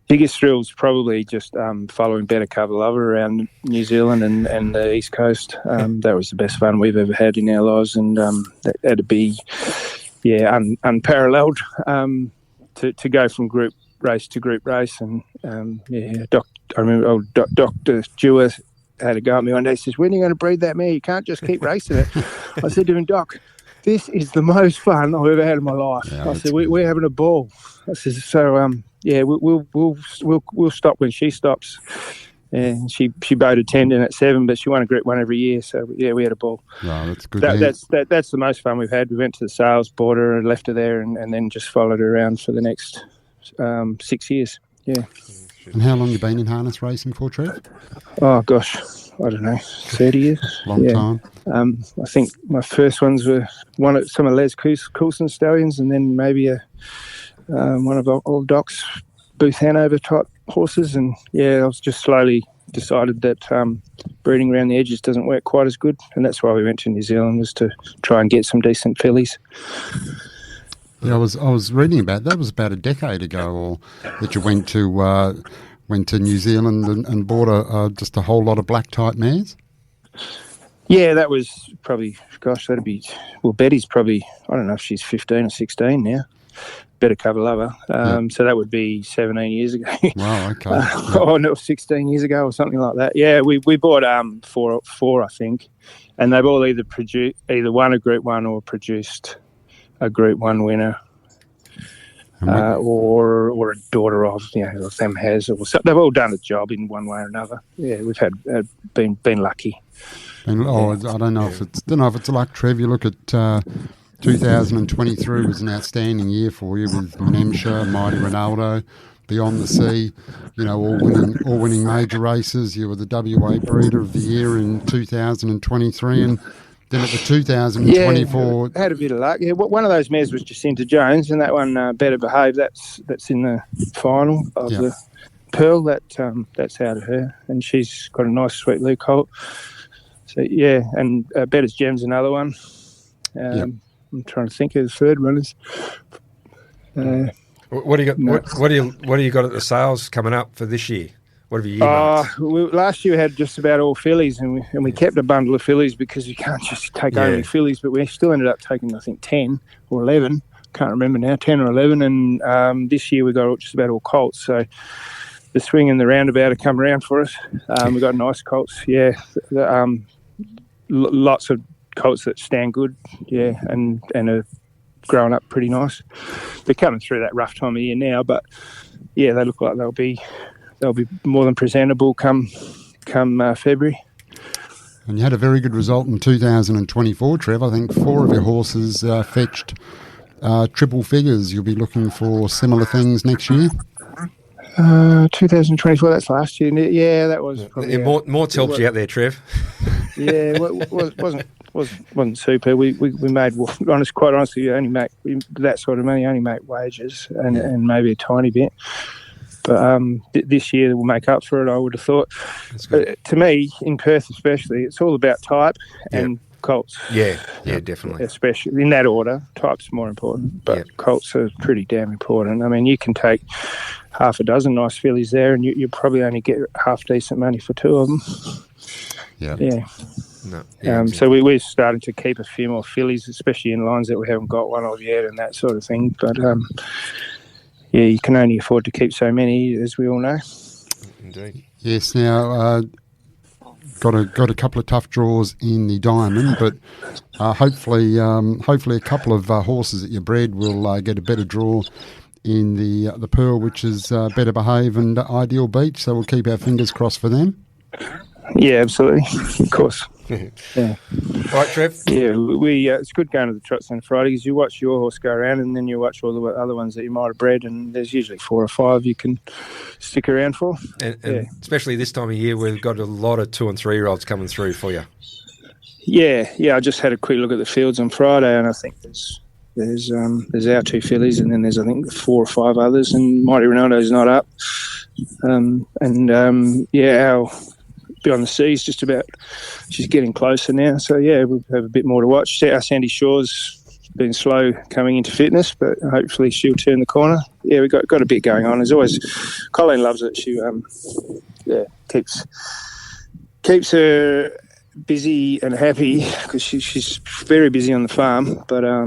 Biggest thrill's probably just following Better Cover Lover around New Zealand and the East Coast. That was the best fun we've ever had in our lives, and that'd be unparalleled to go from group race to group race. And I remember old Dr. Dewar had a go at me one day. He says, "When are you going to breed that mare? You can't just keep racing it." I said to him, "Doc, this is the most fun I've ever had in my life." I said, "We're having a ball." I said, "So we'll stop when she stops." And she bowed a tendon at 7, but she won a Group 1 every year. So we had a ball. Oh, that's good. That's the most fun we've had. We went to the sales, bought her, and left her there, and then just followed her around for the next 6 years. Yeah. And how long you been in harness racing for, Trev? Oh gosh, I don't know, 30 years. Long time. I think my first ones were some of Les Coulson's stallions, and then maybe one of old Doc's Booth Hanover type horses. And yeah, I was just slowly decided that breeding around the edges doesn't work quite as good, and that's why we went to New Zealand, was to try and get some decent fillies. Yeah, I was reading about that. Was about a decade ago, or that you went to New Zealand and bought just a whole lot of black type mares. Yeah, that was probably, that'd be, Betty's probably, I don't know if she's 15 or 16 now. Better cover lover. So that would be 17 years ago. Wow, okay. Oh no, 16 years ago or something like that. Yeah, we bought four, I think, and they've all either won a Group 1 or produced a Group 1 winner, or a daughter of, them has, or so. They've all done a job in one way or another. Yeah, we've been lucky. And I don't know if it's luck, Trev. You look at 2023 was an outstanding year for you with Nemsha, Mighty Ronaldo, Beyond the Sea, all winning major races. You were the WA Breeder of the Year in 2023, and then at the 2024... Yeah, had a bit of luck. Yeah, one of those mares was Jacinta Jones, and that one, Better Behave, that's in the final of the Pearl. That's out of her, and she's got a nice sweet Luke colt. So, yeah, and Better's Gem's another one. I'm trying to think of the third runners. What do you got? What do you got at the sales coming up for this year? What have you earmarked? Last year we had just about all fillies, and we kept a bundle of fillies because you can't just take only fillies. But we still ended up taking, I think, 10 or 11. Can't remember now, 10 or 11. And this year we got just about all colts. So the swing and the roundabout have come around for us. We got nice colts. Yeah, lots of colts that stand good, and are growing up pretty nice. They're coming through that rough time of year now, but they look like they'll be more than presentable come February. And you had a very good result in 2024, Trev. I think 4 of your horses fetched triple figures. You'll be looking for similar things next year. 2024, that's last year. Yeah, that was probably... More helped you out there, Trev. Yeah, wasn't super. We made, quite honestly, you only make that sort of money, only make wages and maybe a tiny bit. But this year we'll make up for it, I would have thought. To me, in Perth especially, it's all about type and colts. Yeah, definitely. Especially in that order. Type's more important, but colts are pretty damn important. I mean, you can take half a dozen nice fillies there, and you probably only get half decent money for 2 of them. Yeah. No, so we're starting to keep a few more fillies, especially in lines that we haven't got one of yet, and that sort of thing. But you can only afford to keep so many, as we all know. Indeed. Yes. Now, got a couple of tough draws in the Diamond, but hopefully a couple of horses that you bred will get a better draw in the Pearl, which is Better Behave and Ideal Beach. So we'll keep our fingers crossed for them. Yeah, absolutely, of course. Yeah. All right, Trev. Yeah, it's good going to the Trots on Friday because you watch your horse go around and then you watch all the other ones that you might have bred, and there's usually 4 or 5 you can stick around for. And especially this time of year, we've got a lot of 2 and 3 year olds coming through for you. Yeah. I just had a quick look at the fields on Friday, and I think there's our 2 fillies, and then there's I think 4 or 5 others, and Mighty Ronaldo's not up, our Beyond the Sea is she's getting closer now. So we'll have a bit more to watch. Our Sandy Shaw's been slow coming into fitness, but hopefully she'll turn the corner. Yeah, we've got a bit going on. As always, Colleen loves it. She keeps her busy and happy because she's very busy on the farm. But I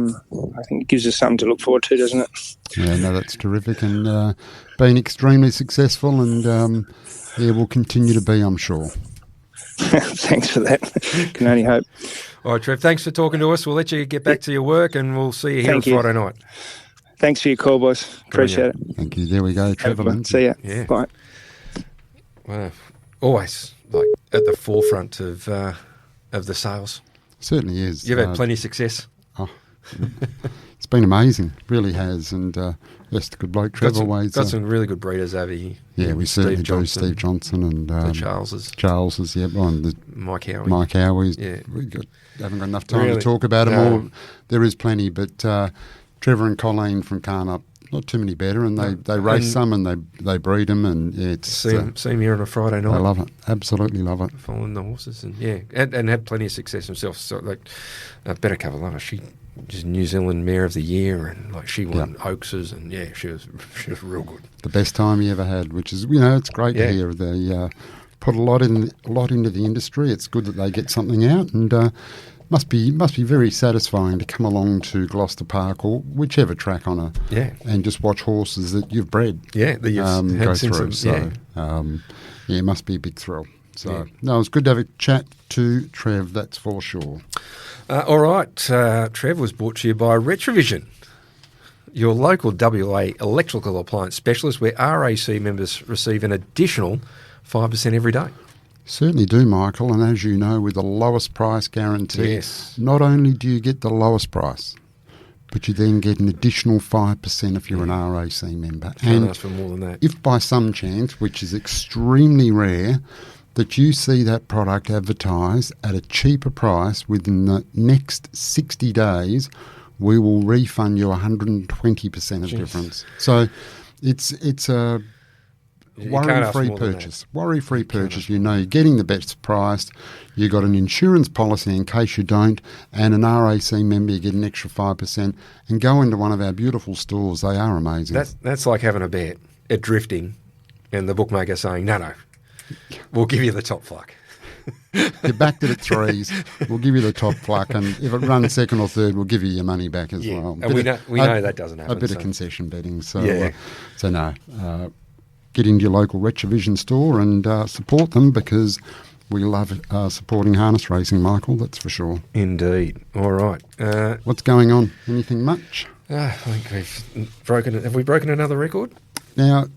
think it gives us something to look forward to, doesn't it? Yeah, no, that's terrific, and been extremely successful, and we'll continue to be, I'm sure. Thanks for that. Can only hope. All right, Trev, thanks for talking to us. We'll let you get back to your work, and we'll see you here on Friday night. Thanks for your call, boys. Appreciate it. Thank you. There we go, Trevor Lindsay. See ya. Yeah. Bye. Wow. Always at the forefront of the sales. Certainly is. You've had plenty of success. It's been amazing, really has. And yes, the good bloke Trevor always got some really good breeders over here. Yeah, we certainly do. Steve Johnson and the Charleses. Charleses, yeah, and the Mike Howie. Mike Howie. Yeah, haven't got enough time to talk about them all. There is plenty, but Trevor and Colleen from Carnup, not too many better, and they race some and they breed them, and it's see them here on a Friday night. I love it, absolutely love it. Following the horses and had plenty of success himself. So like Better Cover Lover, she was New Zealand Mare of the Year, and like she won Oakses, and she was real good. The best time he ever had, which is it's great to hear. They put a lot into the industry. It's good that they get something out, and must be very satisfying to come along to Gloucester Park or whichever track on and just watch horses that you've bred. Yeah, that you've go through. It must be a big thrill. So no, it's good to have a chat to Trev. That's for sure. All right, Trev was brought to you by Retrovision, your local WA electrical appliance specialist, where RAC members receive an additional 5% every day. Certainly do, Michael, and as you know, with the lowest price guarantee, not only do you get the lowest price, but you then get an additional 5% if you're an RAC member. Can't ask for more than that. If by some chance, which is extremely rare, that you see that product advertised at a cheaper price within the next 60 days, we will refund you 120% of difference. So it's a worry-free purchase. Worry-free purchase. You know you're getting the best price. You got an insurance policy in case you don't, and an RAC member, you get an extra 5%. And go into one of our beautiful stores. They are amazing. That's like having a bet at drifting, and the bookmaker saying, no, we'll give you the top fluck. You're backed it at threes. We'll give you the top fluck, and if it runs second or third, we'll give you your money back as well. And we know that doesn't happen. A bit of concession betting. So no. Get into your local Retrovision store and support them, because we love supporting harness racing, Michael, that's for sure. Indeed. All right. What's going on? Anything much? I think we've broken it. Have we broken another record? Now,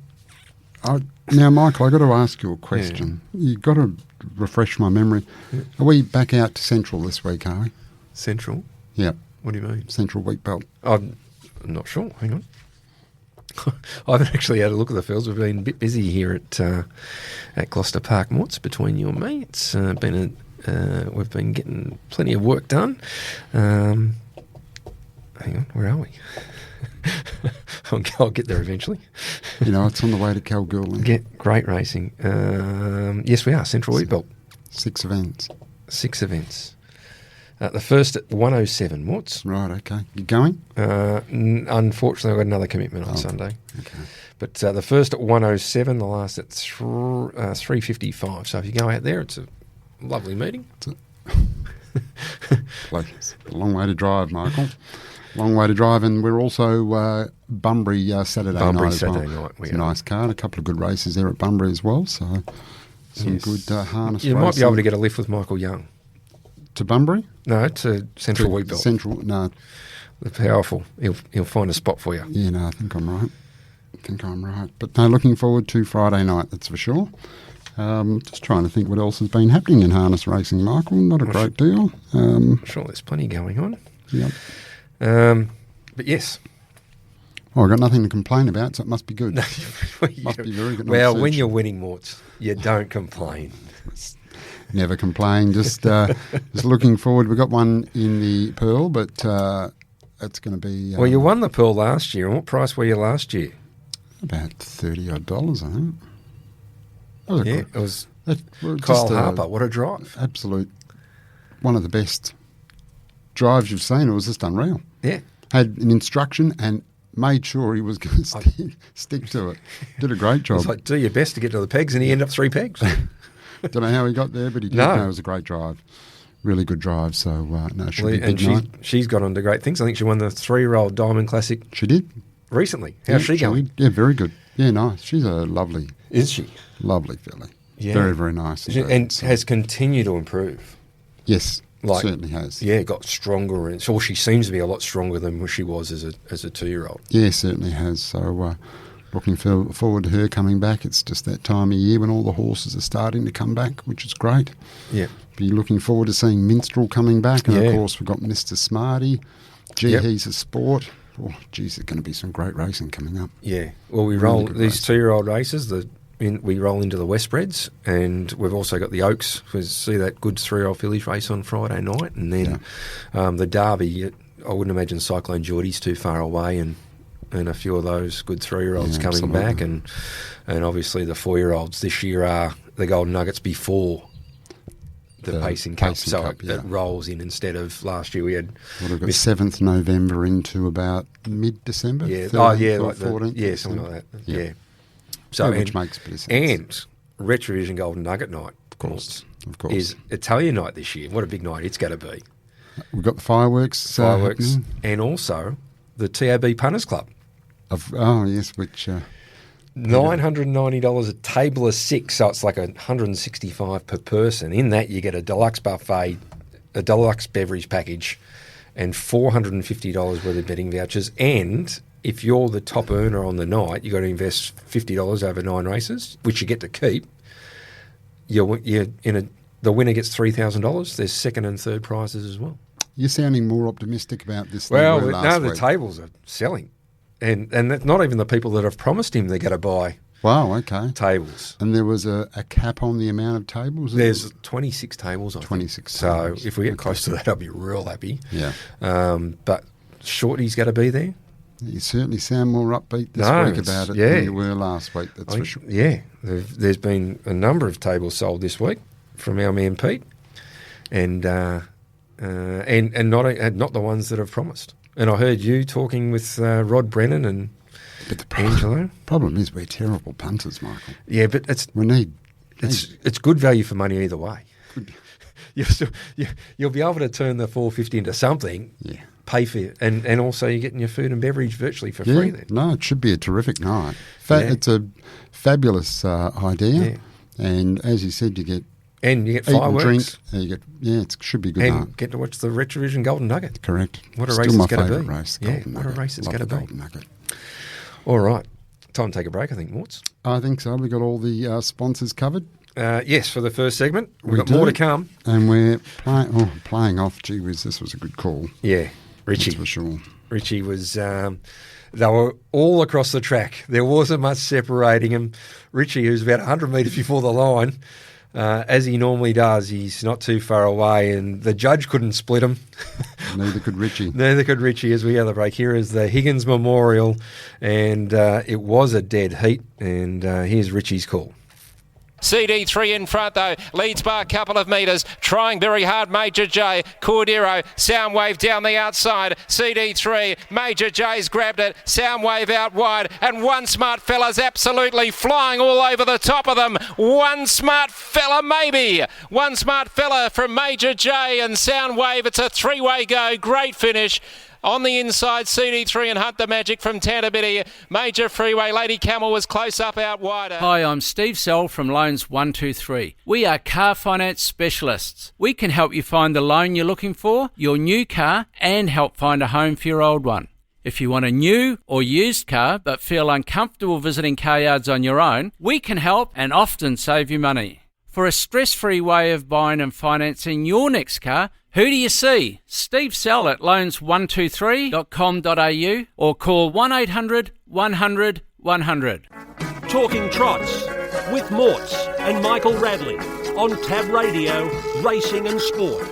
Michael, I've got to ask you a question. You've got to refresh my memory. Are we back out to Central this week, are we? Central? Yeah. What do you mean? Central Wheat Belt. I'm not sure. Hang on. I haven't actually had a look at the fields. We've been a bit busy here at Gloucester Park, Morts, between you and me. It's been we've been getting plenty of work done. Hang on, where are we? I'll get there eventually. It's on the way to Kalgoorlie. Get great racing. Yes, we are. Central Wheat Belt. 6 events. 6 events. The first at 107, Morts. Right, okay. You going? Unfortunately, I've got another commitment on Sunday. Okay. But the first at 107, the last at 3:55. So if you go out there, it's a lovely meeting. It's a long way to drive, Michael. Long way to drive, and we're also Bunbury Saturday night as well. It's a nice card. A couple of good races there at Bunbury as well. So some good harness racing. You might be able to get a lift with Michael Young. To Bunbury? No, to Central Wheat Belt. No. The powerful. He'll find a spot for you. Yeah, no, I think I'm right. But no, looking forward to Friday night, that's for sure. Just trying to think what else has been happening in harness racing, Michael. Not a great deal. Sure, there's plenty going on. Yep. But yes. I've got nothing to complain about, so it must be good. Must be very good. Well, when you're winning, Morts, you don't complain. Never complain. Just looking forward. We got one in the Pearl, but it's going to be. Well, you won the Pearl last year. And what price were you last year? About $30 odd, I think. It was Kyle Harper. What a drive! Absolute, one of the best drives you've seen. It was just unreal. Yeah, had an instruction and made sure he was going to stick to it. Did a great job. It's like, do your best to get to the pegs, and he ended up 3 pegs. Don't know how he got there, but he did. No, it was a great drive. Really good drive. So, it should be a big night. She's got on to great things. I think she won the 3-year-old Diamond Classic. She did. Recently. How's she going? Yeah, very good. Yeah, nice. She's a lovely. Is she? Lovely filly. Yeah. Very, very nice. And has continued to improve. Yes, certainly has. Yeah, got stronger. And so she seems to be a lot stronger than she was as a 2-year-old. Yeah, certainly has. So, looking forward to her coming back. It's just that time of year when all the horses are starting to come back, which is great. Yeah. Be looking forward to seeing Minstrel coming back. And, of course, we've got Mr. Smarty. He's a sport. Oh, geez, there's going to be some great racing coming up. Yeah. Well, we roll these 2-year-old races. We roll into the Westbreds, and we've also got the Oaks. We see that good 3-year-old fillies race on Friday night, and then the Derby. I wouldn't imagine Cyclone Geordie's too far away, and a few of those good 3-year-olds coming back, and obviously the 4-year-olds this year are the Golden Nuggets before the Pacing Cup, it rolls in instead of last year we had. What have got 7th November into about mid-December? Yeah, 14th, something like that. Yeah. So which makes a bit of sense. And Retrovision Golden Nugget night, of course, is Italian night this year. What a big night it's going to be. We've got the fireworks, and also the TAB Punters Club. Which $990 a table of 6, so it's like $165 per person. In that, you get a deluxe buffet, a deluxe beverage package, and $450 worth of betting vouchers. And if you're the top earner on the night, you've got to invest $50 over 9 races, which you get to keep. The winner gets $3,000. There's second and third prizes as well. You're sounding more optimistic about this than you were last week. The tables are selling. And that's not even the people that have promised him they're going to buy tables. And there was a cap on the amount of tables? There's 26 tables, I think. 26 tables. So if we get close to that, I'll be real happy. Yeah. But Shorty's going to be there. You certainly sound more upbeat this week about it than you were last week, that's for sure. Yeah. There's been a number of tables sold this week from our man Pete, and not the ones that have promised. And I heard you talking with Rod Brennan and Angelo. The problem is we're terrible punters, Michael. Yeah, but it's good value for money either way. You'll be able to turn the $450 into something. Yeah. Pay for it, and also you're getting your food and beverage virtually for free then. No, it should be a terrific night. It's a fabulous idea, and as you said, you get fireworks. And drink. It should be a good night. And get to watch the Retrovision Golden Nugget. Correct. What a race it's going to be. Race, what a race it's going to be. Golden Nugget. All right. Time to take a break, I think, Morts. I think so. We've got all the sponsors covered. Yes, for the first segment. We've got more to come. And we're playing off. Gee whiz, this was a good call. Yeah, Richie. That's for sure. Richie was... they were all across the track. There wasn't much separating them. Richie, who's about 100 metres before the line, as he normally does, he's not too far away, and the judge couldn't split him. Neither could Richie. Neither could Richie. As we have the break, here is the Higgins Memorial, and it was a dead heat, and here's Richie's call. CD3 in front though, leads by a couple of metres, trying very hard Major J, Cordero, Soundwave down the outside, CD3, Major J's grabbed it, Soundwave out wide, and One Smart Fella's absolutely flying all over the top of them. One Smart Fella maybe, One Smart Fella from Major J and Soundwave. It's a 3-way go, great finish. On the inside, CD3 and Hunt the Magic from Tantabiddy. Major Freeway, Lady Camel was close up out wider. Hi, I'm Steve Sell from Loans 123. We are car finance specialists. We can help you find the loan you're looking for, your new car, and help find a home for your old one. If you want a new or used car but feel uncomfortable visiting car yards on your own, we can help and often save you money. For a stress-free way of buying and financing your next car, who do you see? Steve Sell at loans123.com.au or call 1800 100 100. Talking Trots with Morts and Michael Radley on Tab Radio, Racing and Sport.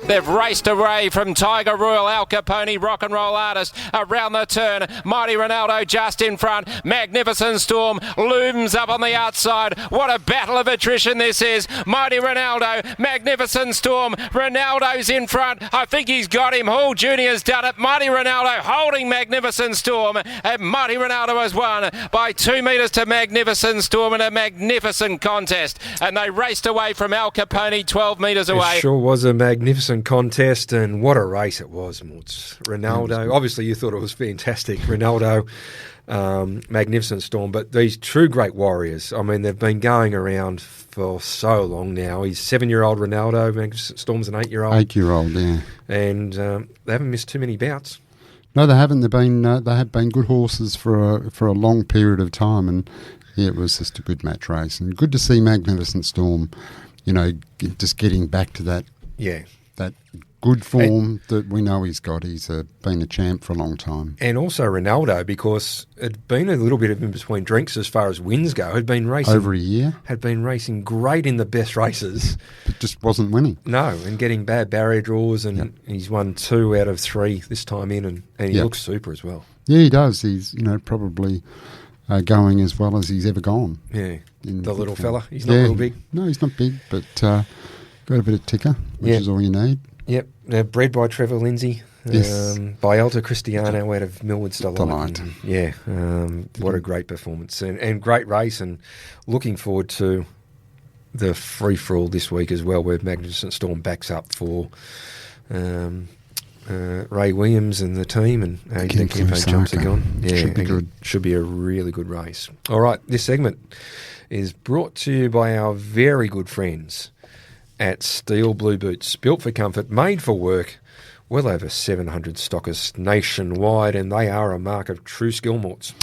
They've raced away from Tiger Royal, Al Capone, Rock and Roll Artist around the turn. Mighty Ronaldo just in front. Magnificent Storm looms up on the outside. What a battle of attrition this is. Mighty Ronaldo, Magnificent Storm. Ronaldo's in front. I think he's got him. Hall Jr.'s done it. Mighty Ronaldo holding Magnificent Storm. And Mighty Ronaldo has won by 2 metres to Magnificent Storm in a magnificent contest. And they raced away from Al Capone 12 metres away. It sure was a magnificent contest, and what a race it was, Morts. Ronaldo, obviously you thought it was fantastic. Ronaldo, Magnificent Storm, but these true great warriors, I mean, they've been going around for so long now. He's 7-year-old Ronaldo, Magnificent Storm's an 8-year-old. 8-year-old, yeah. And they haven't missed too many bouts. No, they haven't. They have been good horses for a long period of time, and yeah, it was just a good match race. And good to see Magnificent Storm, just getting back to that. Yeah. That good form that we know he's got. He's been a champ for a long time. And also Ronaldo, because it'd been a little bit of in between drinks as far as wins go. Had been racing over a year. Had been racing great in the best races, but just wasn't winning. No, and getting bad barrier draws, and he's won 2 out of 3 this time in, and he looks super as well. Yeah, he does. He's probably going as well as he's ever gone. Yeah, the little fella. He's not real big. No, he's not big, but got a bit of ticker, which is all you need. Yep, bred by Trevor Lindsay. Yes. By Alta Cristiano out of Millward's Delight. And, what a great performance and great race, and looking forward to the free-for-all this week as well, where Magnificent Storm backs up for Ray Williams and the team, and the campaign jumps are gone. Yeah, should be good. Should be a really good race. All right, this segment is brought to you by our very good friends at Steel Blue Boots, built for comfort, made for work. Well over 700 stockists nationwide, and they are a mark of true skill, Morts.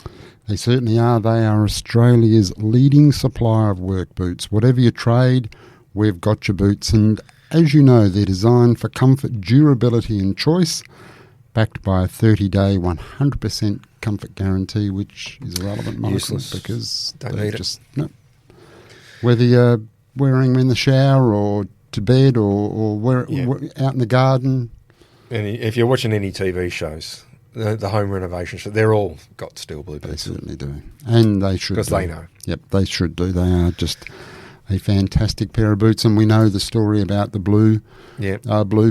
They certainly are. They are Australia's leading supplier of work boots. Whatever your trade, we've got your boots. And as you know, they're designed for comfort, durability and choice, backed by a 30-day, 100% comfort guarantee, which is irrelevant, Michael, because don't need it. Whether you're wearing them in the shower or to bed or out in the garden. And if you're watching any TV shows, the home renovation show, they're all got Steel Blue Boots. They certainly do. And they should. Because they know. Yep, they should do. They are just a fantastic pair of boots. And we know the story about the blue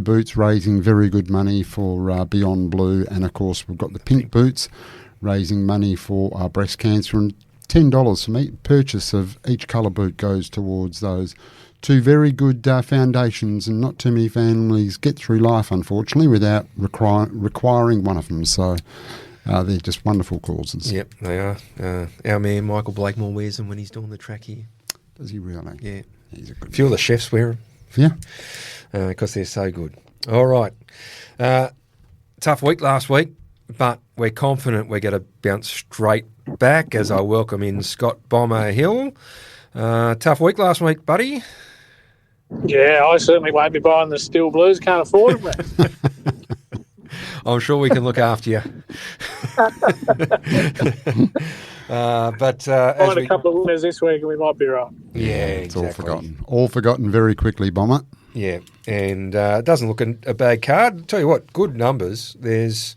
boots raising very good money for Beyond Blue. And, of course, we've got the pink boots raising money for breast cancer. And $10 from each purchase of each colour boot goes towards those 2 very good foundations, and not too many families get through life, unfortunately, without requiring one of them. So they're just wonderful causes. Yep, they are. Our man Michael Blakemore wears them when he's doing the track here. Does he really? Yeah. He's a good few of the chefs wear them. Yeah. Because they're so good. All right. Tough week last week, but we're confident we're going to bounce straight back as I welcome in Scott Bomber Hill. Tough week last week, buddy. Yeah, I certainly won't be buying the Steel Blues. Can't afford them. I'm sure we can look after you. But find a couple of winners this week and we might be right. Yeah, it's exactly. all forgotten. All forgotten very quickly, Bomber. Yeah, and it doesn't look a bad card. I'll tell you what, good numbers. There's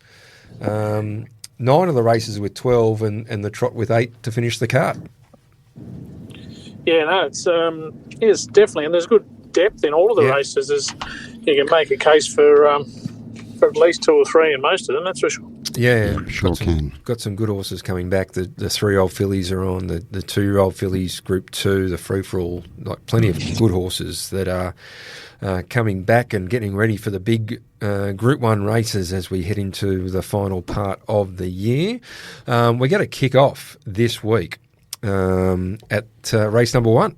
9 of the races with 12 and the trot with 8 to finish the card. Yeah, no, it's definitely, and there's good depth in all of the races. You can make a case for at least 2 or 3 in most of them, that's for sure. Yeah, sure got some good horses coming back. The 3-year-old fillies are on, the 2-year-old fillies, Group 2, the free-for-all, like plenty of good horses that are coming back and getting ready for the big Group 1 races as we head into the final part of the year. We're going to kick off this week at race number 1,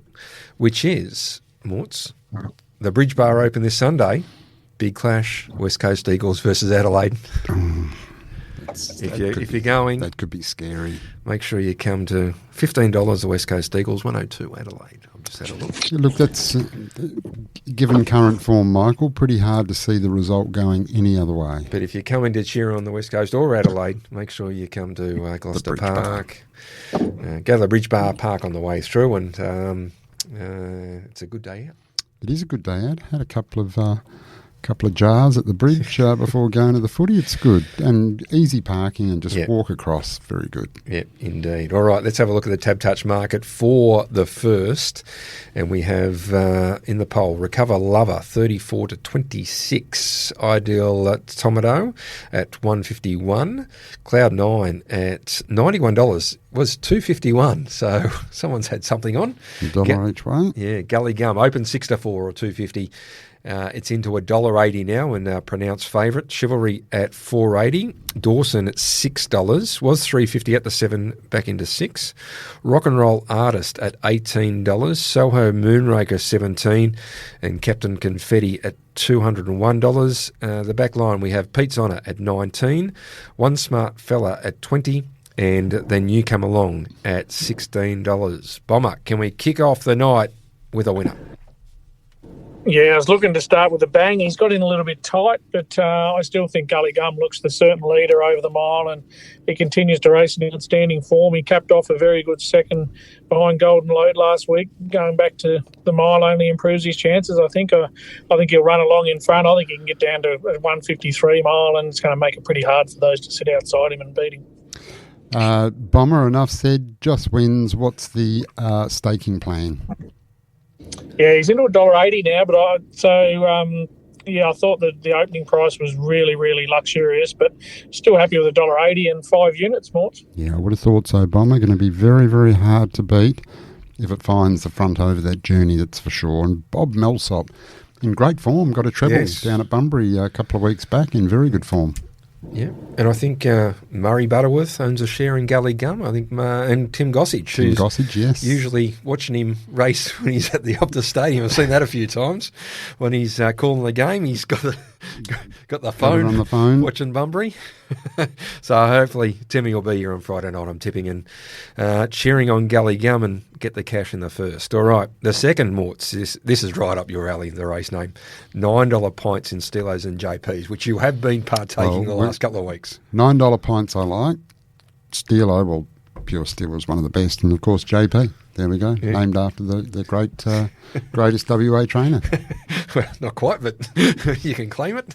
which is, Morts, the Bridge Bar Open this Sunday. Big clash, West Coast Eagles versus Adelaide. If you're going, that could be scary. Make sure you come to $15 the West Coast Eagles, 102 Adelaide. I've just had a look. Look, that's given current form, Michael, pretty hard to see the result going any other way. But if you're coming to cheer on the West Coast or Adelaide, make sure you come to Gloucester Park. Go to the Bridge Bar Park on the way through, and it's a good day out. It is a good day out. Had a couple of jars at the bridge before going to the footy. It's good and easy parking and just walk across. Very good. Yep, indeed. All right, let's have a look at the Tab Touch market for the first. And we have in the poll, Recover Lover 34 to 26, Ideal Tomato at 151, Cloud 9 at $91. Was $2.51, so someone's had something on. $1 each way. Yeah, Gully Gum open 6 to 4 or $2.50. It's into $1.80 now and pronounced favourite. Chivalry at $4.80. Dawson at $6. Was $3.50 at the 7, back into $6. Rock and Roll Artist at $18. Soho Moonraker $17. And Captain Confetti at $201. The back line we have Pete's Honour at $19. One Smart Fella at $20. And then You Come Along at $16. Bomber, can we kick off the night with a winner? Yeah, I was looking to start with a bang. He's got in a little bit tight, but I still think Gully Gum looks the certain leader over the mile, and he continues to race in outstanding form. He capped off a very good second behind Golden Load last week. Going back to the mile only improves his chances. I think he'll run along in front. I think he can get down to a 153 mile, and it's going to make it pretty hard for those to sit outside him and beat him. Bomber, enough said, just wins. What's the staking plan? Yeah, he's into $1.80 now, but I thought that the opening price was really, really luxurious, but still happy with $1.80 and 5 units, Morts. Yeah, I would have thought so, Bomber. Going to be very, very hard to beat if it finds the front over that journey, that's for sure. And Bob Millsop, in great form, got a treble down at Bunbury a couple of weeks back, in very good form. Yeah, and I think Murray Butterworth owns a share in Gully Gum. I think, and Tim Gossage. Tim Gossage, yes. Usually watching him race when he's at the Optus Stadium. I've seen that a few times. When he's calling the game, he's got the phone, on the phone, watching Bunbury. So hopefully Timmy will be here on Friday night, I'm tipping, and cheering on Gully Gum and get the cash in the first. All right, the second, Morts, this is right up your alley, the race name. $9 pints in Stilos and JPs, which you have been partaking the last couple of weeks. $9 pints I like. Stilo, well, Pure Steel was one of the best. And, of course, JP. There we go. Yeah. Named after the greatest WA trainer. Well, not quite, but you can claim it.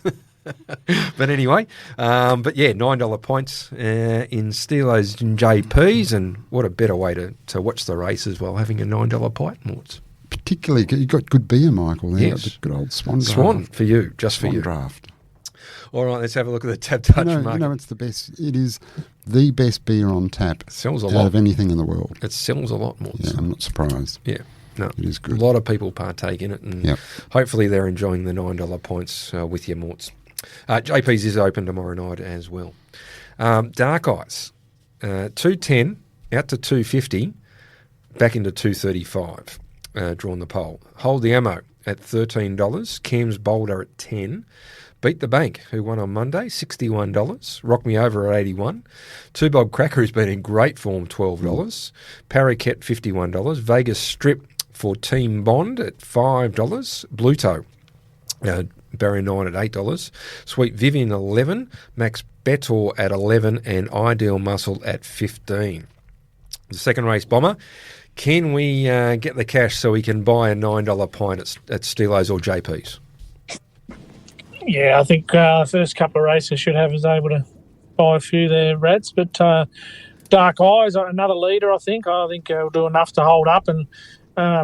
But anyway, $9 pints in Stilos and JPs, and what a better way to watch the race as well, having a $9 pint, Morts. Particularly, you got good beer, Michael. There. Yes. The good old Swan Draft. Swan for you, just for you. Draft. All right, let's have a look at the Tap Touch market. You know, it's the best. It is the best beer on tap. It sells a out lot of anything in the world. It sells a lot more. Yeah, I'm not surprised. Yeah, no, it is good. A lot of people partake in it, and hopefully they're enjoying the $9 points with your Morts. JP's is open tomorrow night as well. Dark Eyes, 210 out to 250, back into 235. Drawn the pole. Hold the Ammo at $13. Cam's Boulder at 10. Beat the Bank, who won on Monday, $61. Rock Me Over at $81. Two Bob Cracker, who's been in great form, $12. Parakeet, $51. Vegas Strip for Team Bond at $5. Blue Toe, Barrier 9 at $8. Sweet Vivian, $11. Max Betor at $11. And Ideal Muscle at $15. The second race, Bomber. Can we get the cash so we can buy a $9 pint at Stilos or JP's? Yeah, I think the first couple of races should have us able to buy a few there, Rads. But Dark Eyes, another leader, I think. I think he'll do enough to hold up, and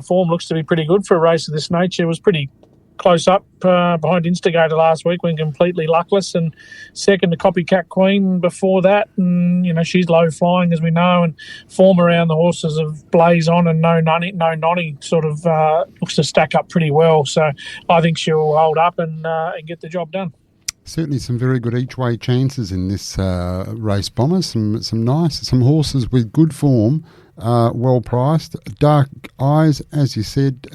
form looks to be pretty good for a race of this nature. It was pretty close up behind Instigator last week when completely luckless, and second to Copycat Queen before that. And, you know, she's low flying, as we know, and form around the horses of Blaze On and No Nonny sort of looks to stack up pretty well. So I think she'll hold up and get the job done. Certainly some very good each-way chances in this race, Bomber. Some horses with good form, well priced. Dark Eyes, as you said,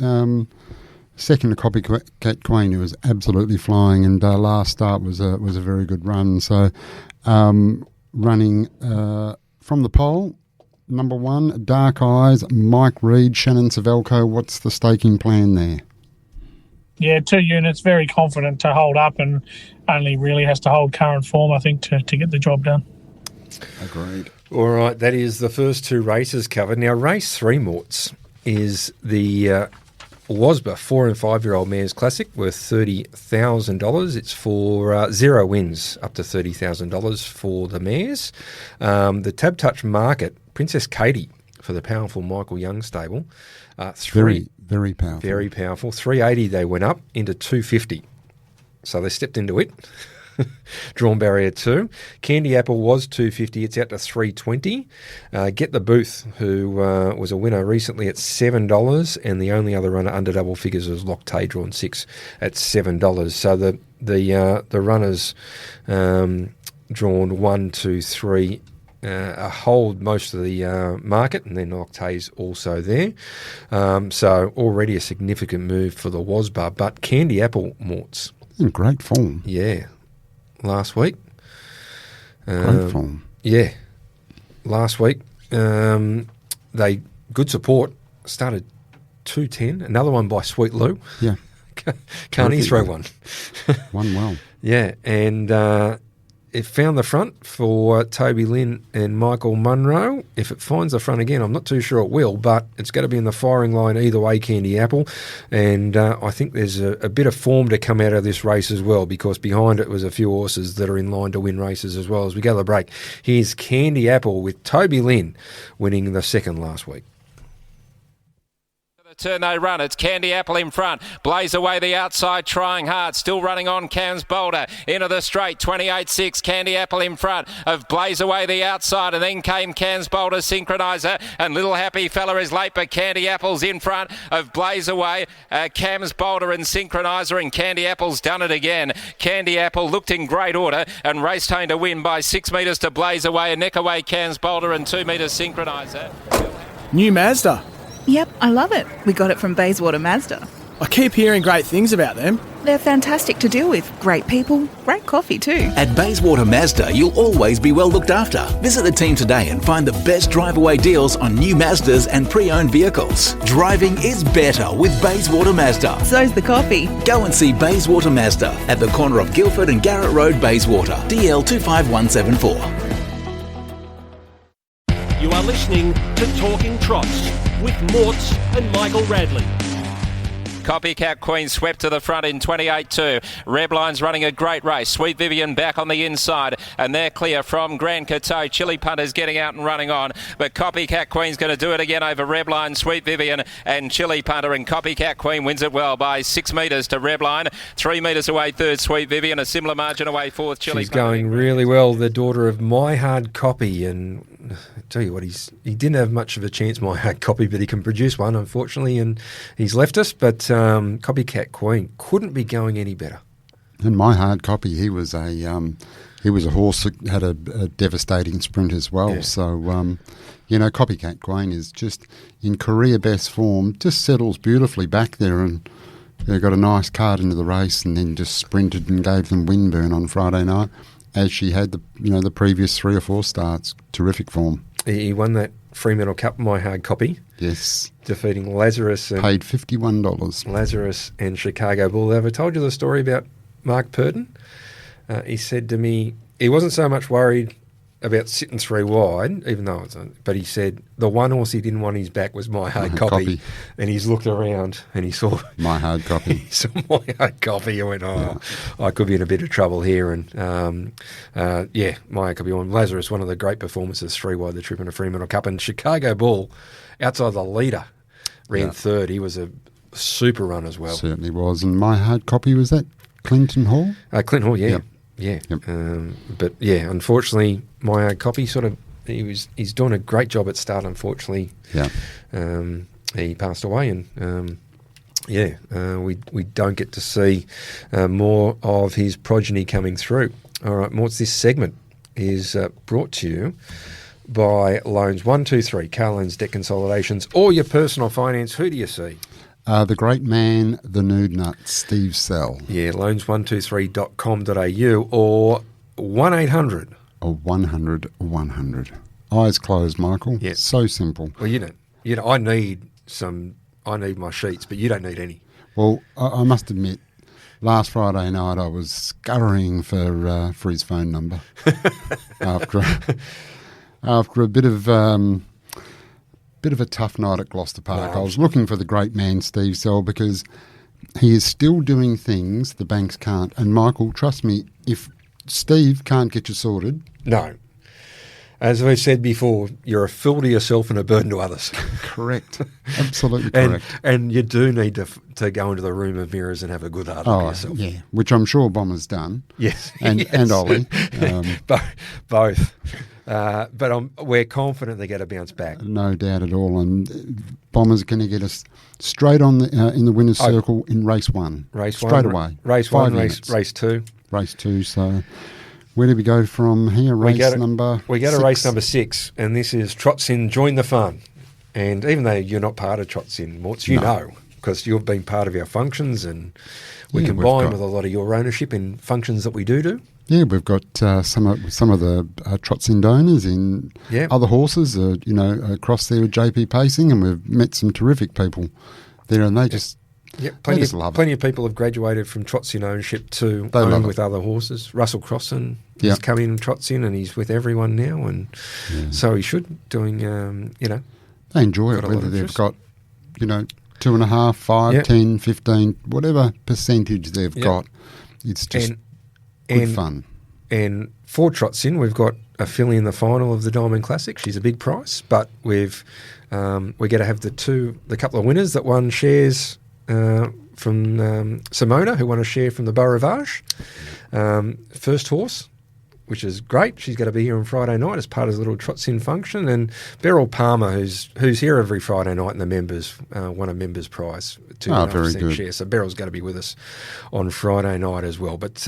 second to Copycat Queen, who was absolutely flying, and last start was a very good run. So running from the pole, number one, Dark Eyes, Mike Reid, Shannon Savelko. What's the staking plan there? Yeah, 2 units, very confident to hold up, and only really has to hold current form, I think, to get the job done. Agreed. All right, that is the first two races covered. Now, race 3, Morts, is the Wasba 4 and 5 year old Mares Classic worth $30,000. It's for 0 wins up to $30,000 for the mares. The Tab Touch market, Princess Katie for the powerful Michael Young stable. Very powerful. Very powerful. 380 they went up into 250. So they stepped into it. Drawn Barrier 2. Candy Apple was 250. It's out to 320. Get the Booth, who was a winner recently at $7, and the only other runner under double figures was Loctay, drawn 6 at $7. So the runners drawn 1, 2, 3 hold most of the market, and then Loctay's also there. So already a significant move for the Wasba, but Candy Apple, Morts, in great form. Yeah. Last week. Great form. Yeah. Last week. They good support. Started 210. Another one by Sweet Lou. Yeah. Can't he throw one? Won well. Yeah, and it found the front for Toby Lynn and Michael Munro. If it finds the front again, I'm not too sure it will, but it's going to be in the firing line either way, Candy Apple. And I think there's a bit of form to come out of this race as well, because behind it was a few horses that are in line to win races as well. As we go to the break, here's Candy Apple with Toby Lynn winning the second last week. Turn they run. It's Candy Apple in front. Blaze away the outside, trying hard. Still running on Cam's Boulder. Into the straight, 28.6. Candy Apple in front of Blaze away the outside. And then came Cam's Boulder Synchronizer. And Little Happy Fella is late, but Candy Apple's in front of Blaze away. Cam's Boulder and Synchronizer. And Candy Apple's done it again. Candy Apple looked in great order and raced home to win by 6 metres to Blaze away. And neck away Cam's Boulder and 2 metres Synchronizer. New Mazda. Yep, I love it. We got it from Bayswater Mazda. I keep hearing great things about them. They're fantastic to deal with. Great people, great coffee too. At Bayswater Mazda, you'll always be well looked after. Visit the team today and find the best drive-away deals on new Mazdas and pre-owned vehicles. Driving is better with Bayswater Mazda. So's the coffee. Go and see Bayswater Mazda at the corner of Guildford and Garrett Road, Bayswater. DL 25174. You are listening to Talking Trots with Morts and Michael Radley. Copycat Queen swept to the front in 28.2. Rebline's running a great race. Sweet Vivian back on the inside, and they're clear from Grand Coteau. Chili Punter's getting out and running on, but Copycat Queen's going to do it again over Rebline, Sweet Vivian and Chili Punter, and Copycat Queen wins it well by 6 metres to Rebline. 3 metres away third, Sweet Vivian. A similar margin away fourth, Chili She's Punter. going really well, the daughter of My Hard Copy, and I tell you what, he didn't have much of a chance, My Hard Copy, but he can produce one, unfortunately, and he's left us. But Copycat Queen couldn't be going any better. And My Hard Copy, he was a horse that had a devastating sprint as well. Yeah. So, Copycat Queen is just in career best form, just settles beautifully back there, and got a nice card into the race, and then just sprinted and gave them windburn on Friday night, as she had the previous 3 or 4 starts. Terrific form. He won that Fremantle Cup, My Hard Copy. Yes. Defeating Lazarus. And paid $51. Lazarus and Chicago Bull. Have I told you the story about Mark Purden? He said to me, he wasn't so much worried about sitting 3 wide, even though it's but he said the one horse he didn't want his back was My Hard Copy. And he's looked around and he saw My Hard Copy. He saw My Hard Copy. He went, I could be in a bit of trouble here. And My Hard Copy won. Lazarus, one of the great performances, 3 wide the trip in a Fremantle Cup. And Chicago Bull, outside the leader, ran third. He was a super run as well. Certainly was. And My Hard Copy, was that Clinton Hall? Clinton Hall, yeah. Yep. Yeah, yep. Unfortunately, My Hard Copy he's doing a great job at start. Unfortunately, he passed away, and we don't get to see more of his progeny coming through. All right, Morts, this segment is brought to you by Loans 123, car loans, debt consolidations, or your personal finance. Who do you see? The great man, the nude nut, Steve Sell. Yeah, loans123.com.au or 1-800. Or 100. Eyes closed, Michael. Yeah. So simple. Well, I need my sheets, but you don't need any. Well, I must admit, last Friday night I was scurrying for his phone number after a bit of a tough night at Gloucester Park. I was looking for the great man Steve Sell because he is still doing things the banks can't. And Michael, trust me, if Steve can't get you sorted... No. As we've said before, you're a fool to yourself and a burden to others. Correct. Absolutely correct. And you do need to go into the room of mirrors and have a good hard look at yourself. Yeah, which I'm sure Bomber's done. Yes. And Ollie. Both. But we're confident they're going to bounce back. No doubt at all. And Bomber's going to get us straight on in the winner's circle in race 1. Straight away. Race 1, race 2. Race 2. So where do we go from here? We go to race number 6, and this is Trots In, Join the Fun. And even though you're not part of Trots In, Morts, you know, because you've been part of our functions, and we combine with a lot of your ownership in functions that we do. Yeah, we've got some of the Trots In donors in other horses, across there with JP Pacing, and we've met some terrific people there, and they just Yep, just love plenty of people have graduated from trots in ownership to They love own it. with other horses. Russell Crossan Yep. has come in and trots in, and he's with everyone now, and so he should, doing, They enjoy it, got a lot whether of they've interest. got, 2.5, 5, Yep. 10, 15, whatever percentage they've Yep. got. It's just good fun. And 4 trots in, we've got a filly in the final of the Diamond Classic. She's a big price, but we're going to have the couple of winners that won shares from Simona, who won a share from the Beau Rivage. First horse, which is great. She's going to be here on Friday night as part of the little trots in function. And Beryl Palmer, who's here every Friday night in the members, won a members prize, 2.5% share. So Beryl's going to be with us on Friday night as well. But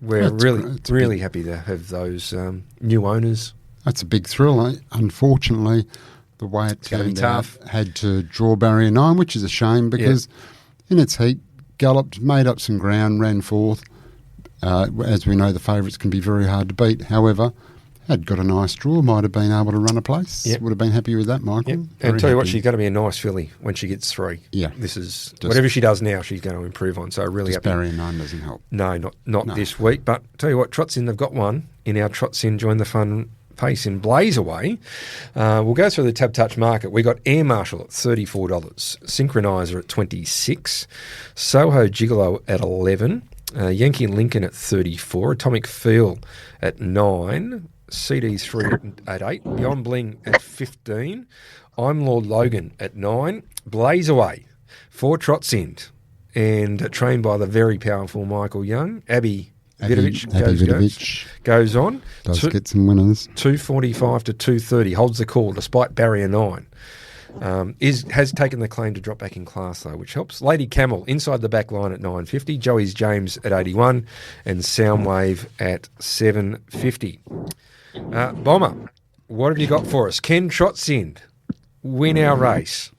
we're really happy to have those new owners. That's a big thrill. Unfortunately, the way it turned out had to draw barrier 9, which is a shame because in its heat, galloped, made up some ground, ran fourth. As we know, the favourites can be very hard to beat. However, had got a nice draw, might have been able to run a place. Yep. Would have been happy with that, Michael. Yep. And tell you what, she's going to be a nice filly when she gets 3. Yeah. This is whatever she does now, she's going to improve on. So really happy. Barrier 9 doesn't help. No, not this week. But tell you what, Trots In, they've got one in our Trots In Join the Fun pace in Blaze Away. We'll go through the Tab Touch market. We got Air Marshal at $34, Synchronizer at $26, Soho Gigolo at $11, Yankee Lincoln at $34, Atomic Feel at $9, CD3 at $8, Beyond Bling at $15, I'm Lord Logan at $9, Blaze Away, 4 Trots In, and trained by the very powerful Michael Young. Abby Vidovich goes on. Does get some winners. 245 to 230, holds the call despite barrier 9. Has taken the claim to drop back in class though, which helps. Lady Camel inside the back line at 950, Joey's James at 81, and Soundwave at 750. Bomber, what have you got for us? Can Trots In win our race?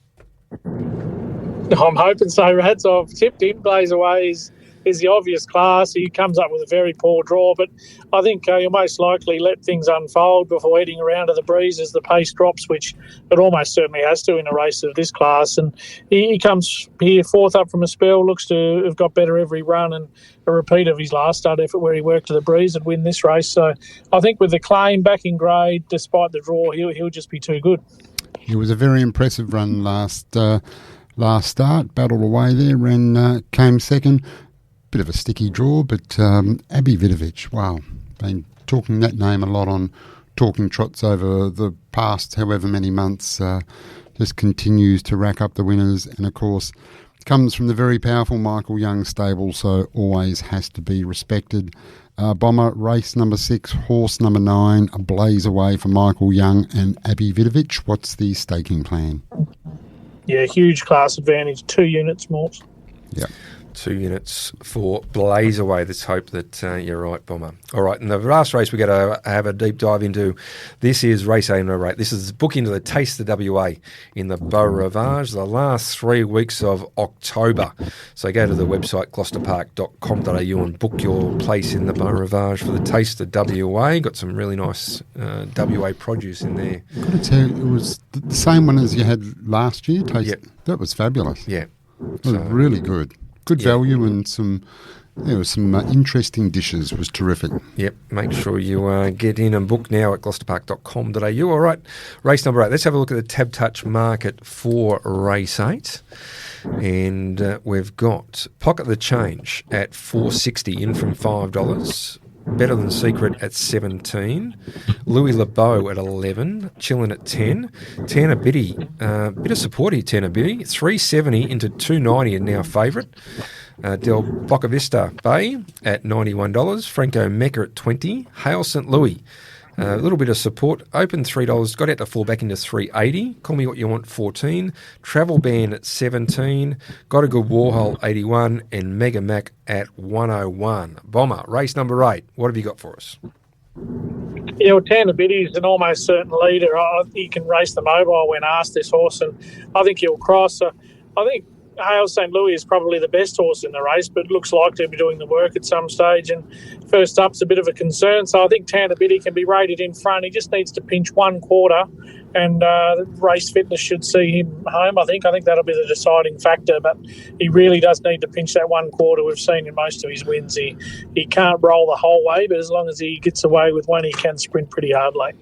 I'm hoping so, Rads. I've tipped him. Blaze Away is the obvious class. He comes up with a very poor draw, but I think you'll most likely let things unfold before heading around to the breeze as the pace drops, which it almost certainly has to in a race of this class. And he comes here 4th up from a spell, looks to have got better every run, and a repeat of his last start effort where he worked to the breeze and win this race. So I think with the claim back in grade, despite the draw, he'll just be too good. It was a very impressive run last start, battled away there, came second. Bit of a sticky draw, but Abby Vidovich, wow. Been talking that name a lot on Talking Trots over the past however many months. Just continues to rack up the winners, and of course comes from the very powerful Michael Young stable, so always has to be respected. Bomber, race number 6, horse number 9, a Blaze Away for Michael Young and Abby Vidovich. What's the staking plan? Yeah, huge class advantage, 2 units more. Yeah. 2 units for Blaze Away. Let's hope that you're right, Bomber. All right, in the last race, we're going to have a deep dive into. This is race 8 no rate. This is book into the Taste of WA in the Beau Rivage, the last 3 weeks of October. So go to the website gloucesterpark.com.au and book your place in the Beau Rivage for the Taste of WA. Got some really nice WA produce in there. I've got to tell you, it was the same one as you had last year. That was fabulous. Yeah. It was really good. Good value and some interesting dishes. Was terrific. Yep. Make sure you get in and book now at gloucesterpark.com.au. All right. Race number 8. Let's have a look at the Tab Touch market for race 8. And we've got Pocket the Change at $4.60 in from $5. Better Than Secret at 17, Louis LeBeau at 11, Chillin at 10, Tanner Biddy, bit of support here, Tanner Biddy, 370 into 290 and now favourite. Del Bocavista Bay at $91, Franco Mecca at 20, Hale St. Louis, a little bit of support, open $3, got out to fall back into $3.80, Call Me What You Want 14, Travel Ban at 17, Got a Good Warhol 81, and Mega Mac at 101. Bomber, race number 8, what have you got for us? Yeah, well, Tanner Biddy is an almost certain leader. He can race the mobile when asked, this horse, and I think he'll cross. I think Hale St. Louis is probably the best horse in the race, but looks like to be doing the work at some stage. And first up's a bit of a concern. So I think Tanabiddy can be rated in front. He just needs to pinch 1 quarter, and race fitness should see him home. I think that'll be the deciding factor. But he really does need to pinch that 1 quarter. We've seen in most of his wins he can't roll the whole way, but as long as he gets away with one, he can sprint pretty hard late.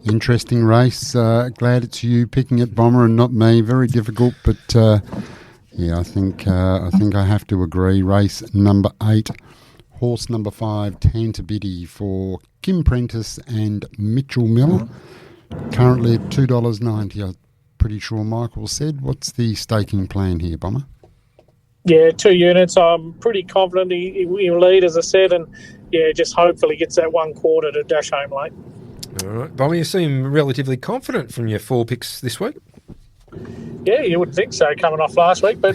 Interesting race. Glad it's you picking it, Bomber, and not me. Very difficult, but I think I have to agree. Race number 8, horse number 5, Tantabiddy for Kim Prentice and Mitchell Miller. Currently at $2.90. I'm pretty sure Michael said. What's the staking plan here, Bomber? Yeah, 2 units. I'm pretty confident he'll lead, as I said, and just hopefully gets that 1 quarter to dash home late. All right. Bomber, you seem relatively confident from your 4 picks this week. Yeah, you would think so, coming off last week, but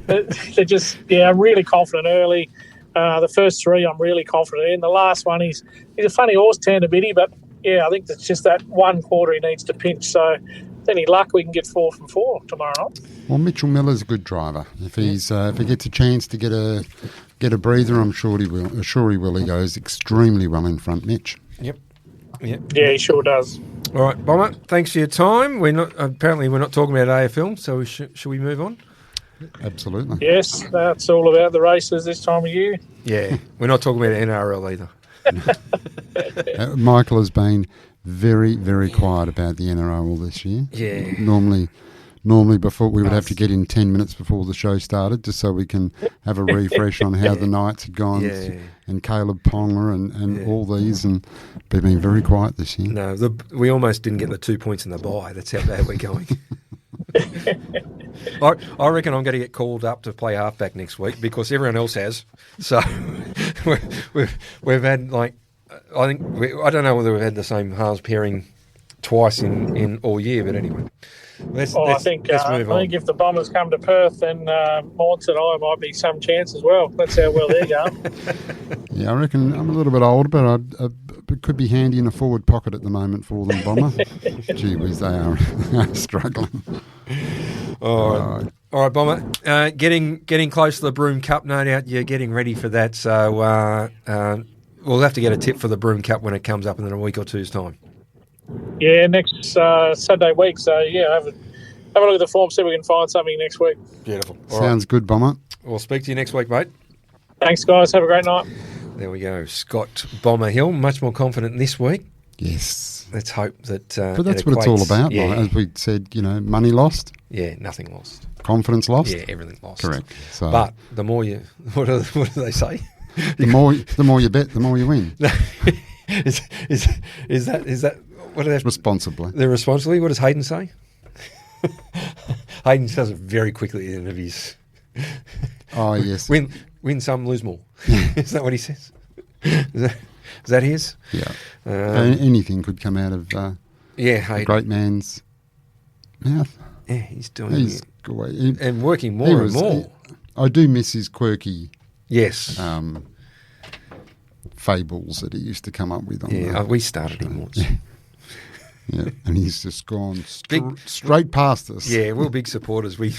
they're just, I'm really confident early. The first 3 I'm really confident in. The last one, he's a funny horse, Tanabiddy, but I think it's just that 1 quarter he needs to pinch. So any luck, we can get 4 from 4 tomorrow night. Well, Mitchell Miller's a good driver. If if he gets a chance to get a breather, I'm sure he will. He goes extremely well in front, Mitch. Yep. Yeah, he sure does. All right, Bomber, thanks for your time. We're not talking about AFL, so should we move on? Absolutely. Yes, that's all about the races this time of year. Yeah, we're not talking about NRL either. Michael has been very, very quiet about the NRL this year. Yeah. Normally before we would have to get in 10 minutes before the show started just so we can have a refresh on how the Knights had gone and Caleb Ponga and all these, and we've been very quiet this year. No, we almost didn't get the 2 points in the bye. That's how bad we're going. I reckon I'm going to get called up to play halfback next week because everyone else has. So we've had I don't know whether we've had the same halves pairing twice in all year, but anyway. Let's move on. I think if the Bombers come to Perth, then Morts and I might be some chance as well. That's how well they're going. Yeah, I reckon I'm a little bit older, but it could be handy in a forward pocket at the moment for them, Bomber. Gee whiz, they are struggling. All right, Bomber. Getting close to the Broome Cup, no doubt you're getting ready for that. So we'll have to get a tip for the Broome Cup when it comes up in a week or two's time. Yeah, next Sunday week. So, have a look at the form, see if we can find something next week. Beautiful. Sounds good, Bomber. We'll speak to you next week, mate. Thanks, guys. Have a great night. There we go. Scott Bomber Hill, much more confident this week. Yes. Let's hope that but that's what it's all about. Yeah. As we said, money lost. Yeah, nothing lost. Confidence lost. Yeah, everything lost. Correct. So, but the more you... What do they say? The more you bet, the more you win. Is that... What are they? Responsibly. They're responsibly. What does Hayden say? Hayden says it very quickly at the end of his... Oh, yes. Win some, lose more. Is that what he says? Is that his? Yeah. Anything could come out of Hayden. A great man's mouth. Yeah, he's doing it. And working more and more. I do miss his quirky... Yes. Fables that he used to come up with. We started him once. Yeah, and he's just gone straight past us. Yeah, we're big supporters. We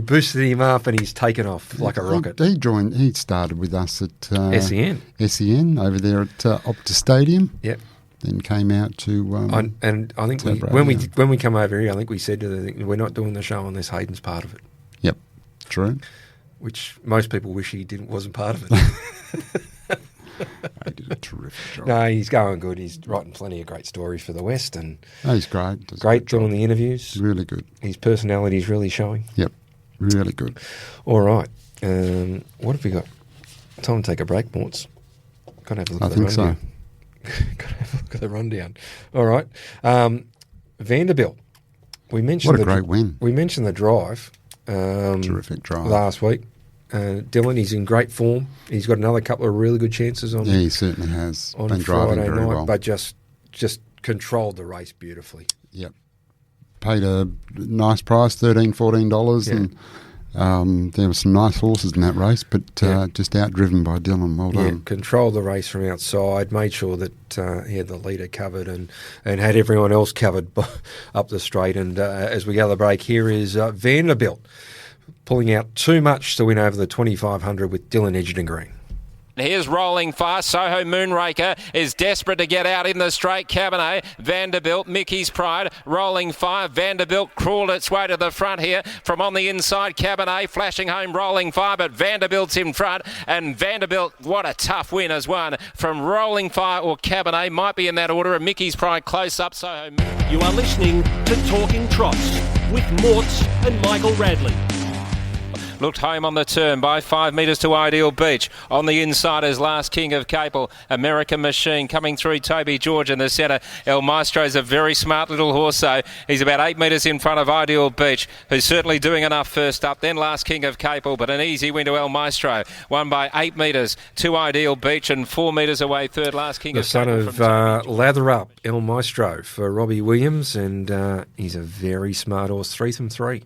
boosted him up and he's taken off like a rocket. He started with us at SEN over there at Optus Stadium. Yep. Then came out to and I think when we come over here, I think we said to them, we're not doing the show unless Hayden's part of it. Yep, true. Which most people wish he wasn't part of it. He did a terrific job. No, he's going good. He's writing plenty of great stories for the West, and he's great. Great doing the interviews. Really good. His personality is really showing. Yep, really good. All right, what have we got? Time to take a break, Morts. Got to have a look at the rundown. I think so. Got to have a look at the rundown. All right, Vanderbilt. We mentioned what a great win. We mentioned the drive. Terrific drive last week. Dylan, he's in great form. He's got another couple of really good chances on. Yeah, he certainly has. On been Friday driving very night, well. but just controlled the race beautifully. Yep. Paid a nice price, $13, $14, and there were some nice horses in that race, but just outdriven by Dylan. Well done. Controlled the race from outside, made sure that he had the leader covered and had everyone else covered up the straight. And as we go to the break, here is Vanderbilt. pulling out too much to win over the 2500 with Dylan Edgerton Green. Here's Rolling Fast. Soho Moonraker is desperate to get out in the straight. Cabernet, Vanderbilt, Mickey's Pride, Rolling 5. Vanderbilt crawled its way to the front here from on the inside. Cabernet flashing home Rolling 5, but Vanderbilt's in front. And Vanderbilt, what a tough win, has won from Rolling 5 or Cabernet. Might be in that order. And Mickey's Pride close up. Soho. You are listening to Talking Trots with Morts and Michael Radley. Looked home on the turn by 5 metres to Ideal Beach. On the inside is Last King of Capel. American Machine coming through Toby George in the centre. El Maestro's a very smart little horse, though. He's about 8 metres in front of Ideal Beach, who's certainly doing enough first up. Then Last King of Capel, but an easy win to El Maestro. Won by 8 metres to Ideal Beach, and 4 metres away third Last King of Capel. The son of Lather Up, El Maestro for Robbie Williams, and he's a very smart horse, 3 from 3.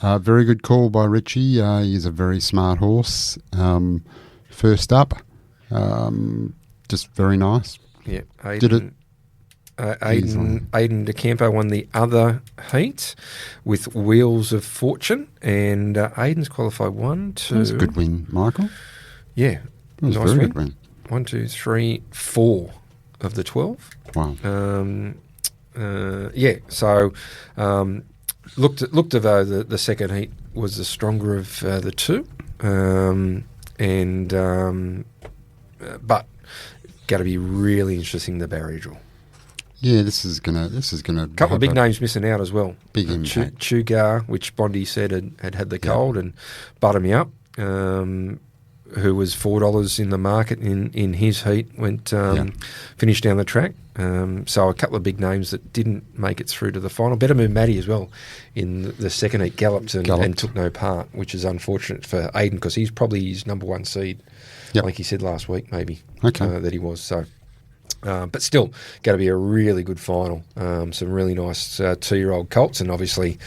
Very good call by Richie. He's a very smart horse. First up, just very nice. Yeah, did it. Aiden DeCampo won the other heat with Wheels of Fortune, and Aiden's qualified 1, 2. That was a good win, Michael. Yeah, that was a very good win. 1, 2, 3, 4 of the 12. Wow. So. Looked as though the second heat was the stronger of the two, but got to be really interesting, the barrier draw. Yeah, this is gonna. Couple of big names missing out as well. Big impact. Chugar, which Bondi said had the cold, and Butter Me Up, who was $4 in the market in his heat, finished down the track. So a couple of big names that didn't make it through to the final. Better Move Matty as well in the second heat galloped and took no part, which is unfortunate for Aiden because he's probably his number 1 seed, like he said last week maybe, that he was. So, but still, going to be a really good final. Some really nice 2-year-old colts, and obviously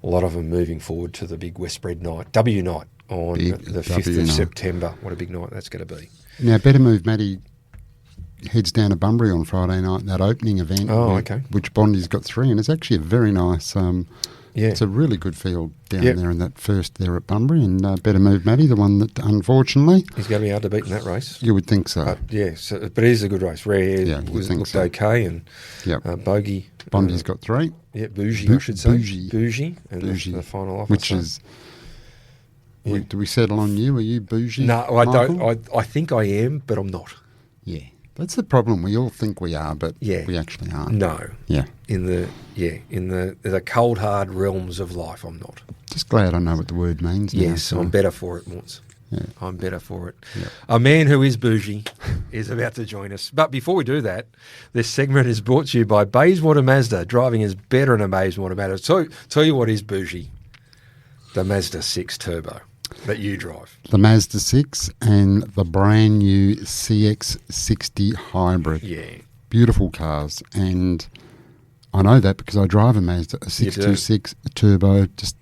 a lot of them moving forward to the big West Spread night, W night on the 5th of September. What a big night that's going to be. Now, Better Move Matty heads down to Bunbury on Friday night, that opening event, which Bondi's got 3, and it's actually a very nice, it's a really good field down there in that first there at Bunbury, and Better Move Matty, the one that unfortunately... He's going to be hard to beat in that race. You would think so. But it is a good race. Rare looked okay, and Bogey... Bondi's got 3. Yeah, Bougie, I should say. Bougie. And the final offer. Which is... Yeah. Do we settle on you? Are you bougie? No, I Michael? don't. I think I am, but I'm not. Yeah. That's the problem. We all think we are, but we actually aren't. No. Yeah. In the cold hard realms of life, I'm not. Just glad I know what the word means now. Yes, so. I'm better for it, Morts. Yeah. I'm better for it. Yeah. A man who is bougie is about to join us. But before we do that, this segment is brought to you by Bayswater Mazda. Driving is better in a Bayswater Mazda. So tell you what is bougie. The Mazda 6 Turbo that you drive. The Mazda 6 and the brand new CX-60 Hybrid. Yeah. Beautiful cars. And I know that because I drive a Mazda, a 626 Turbo. Just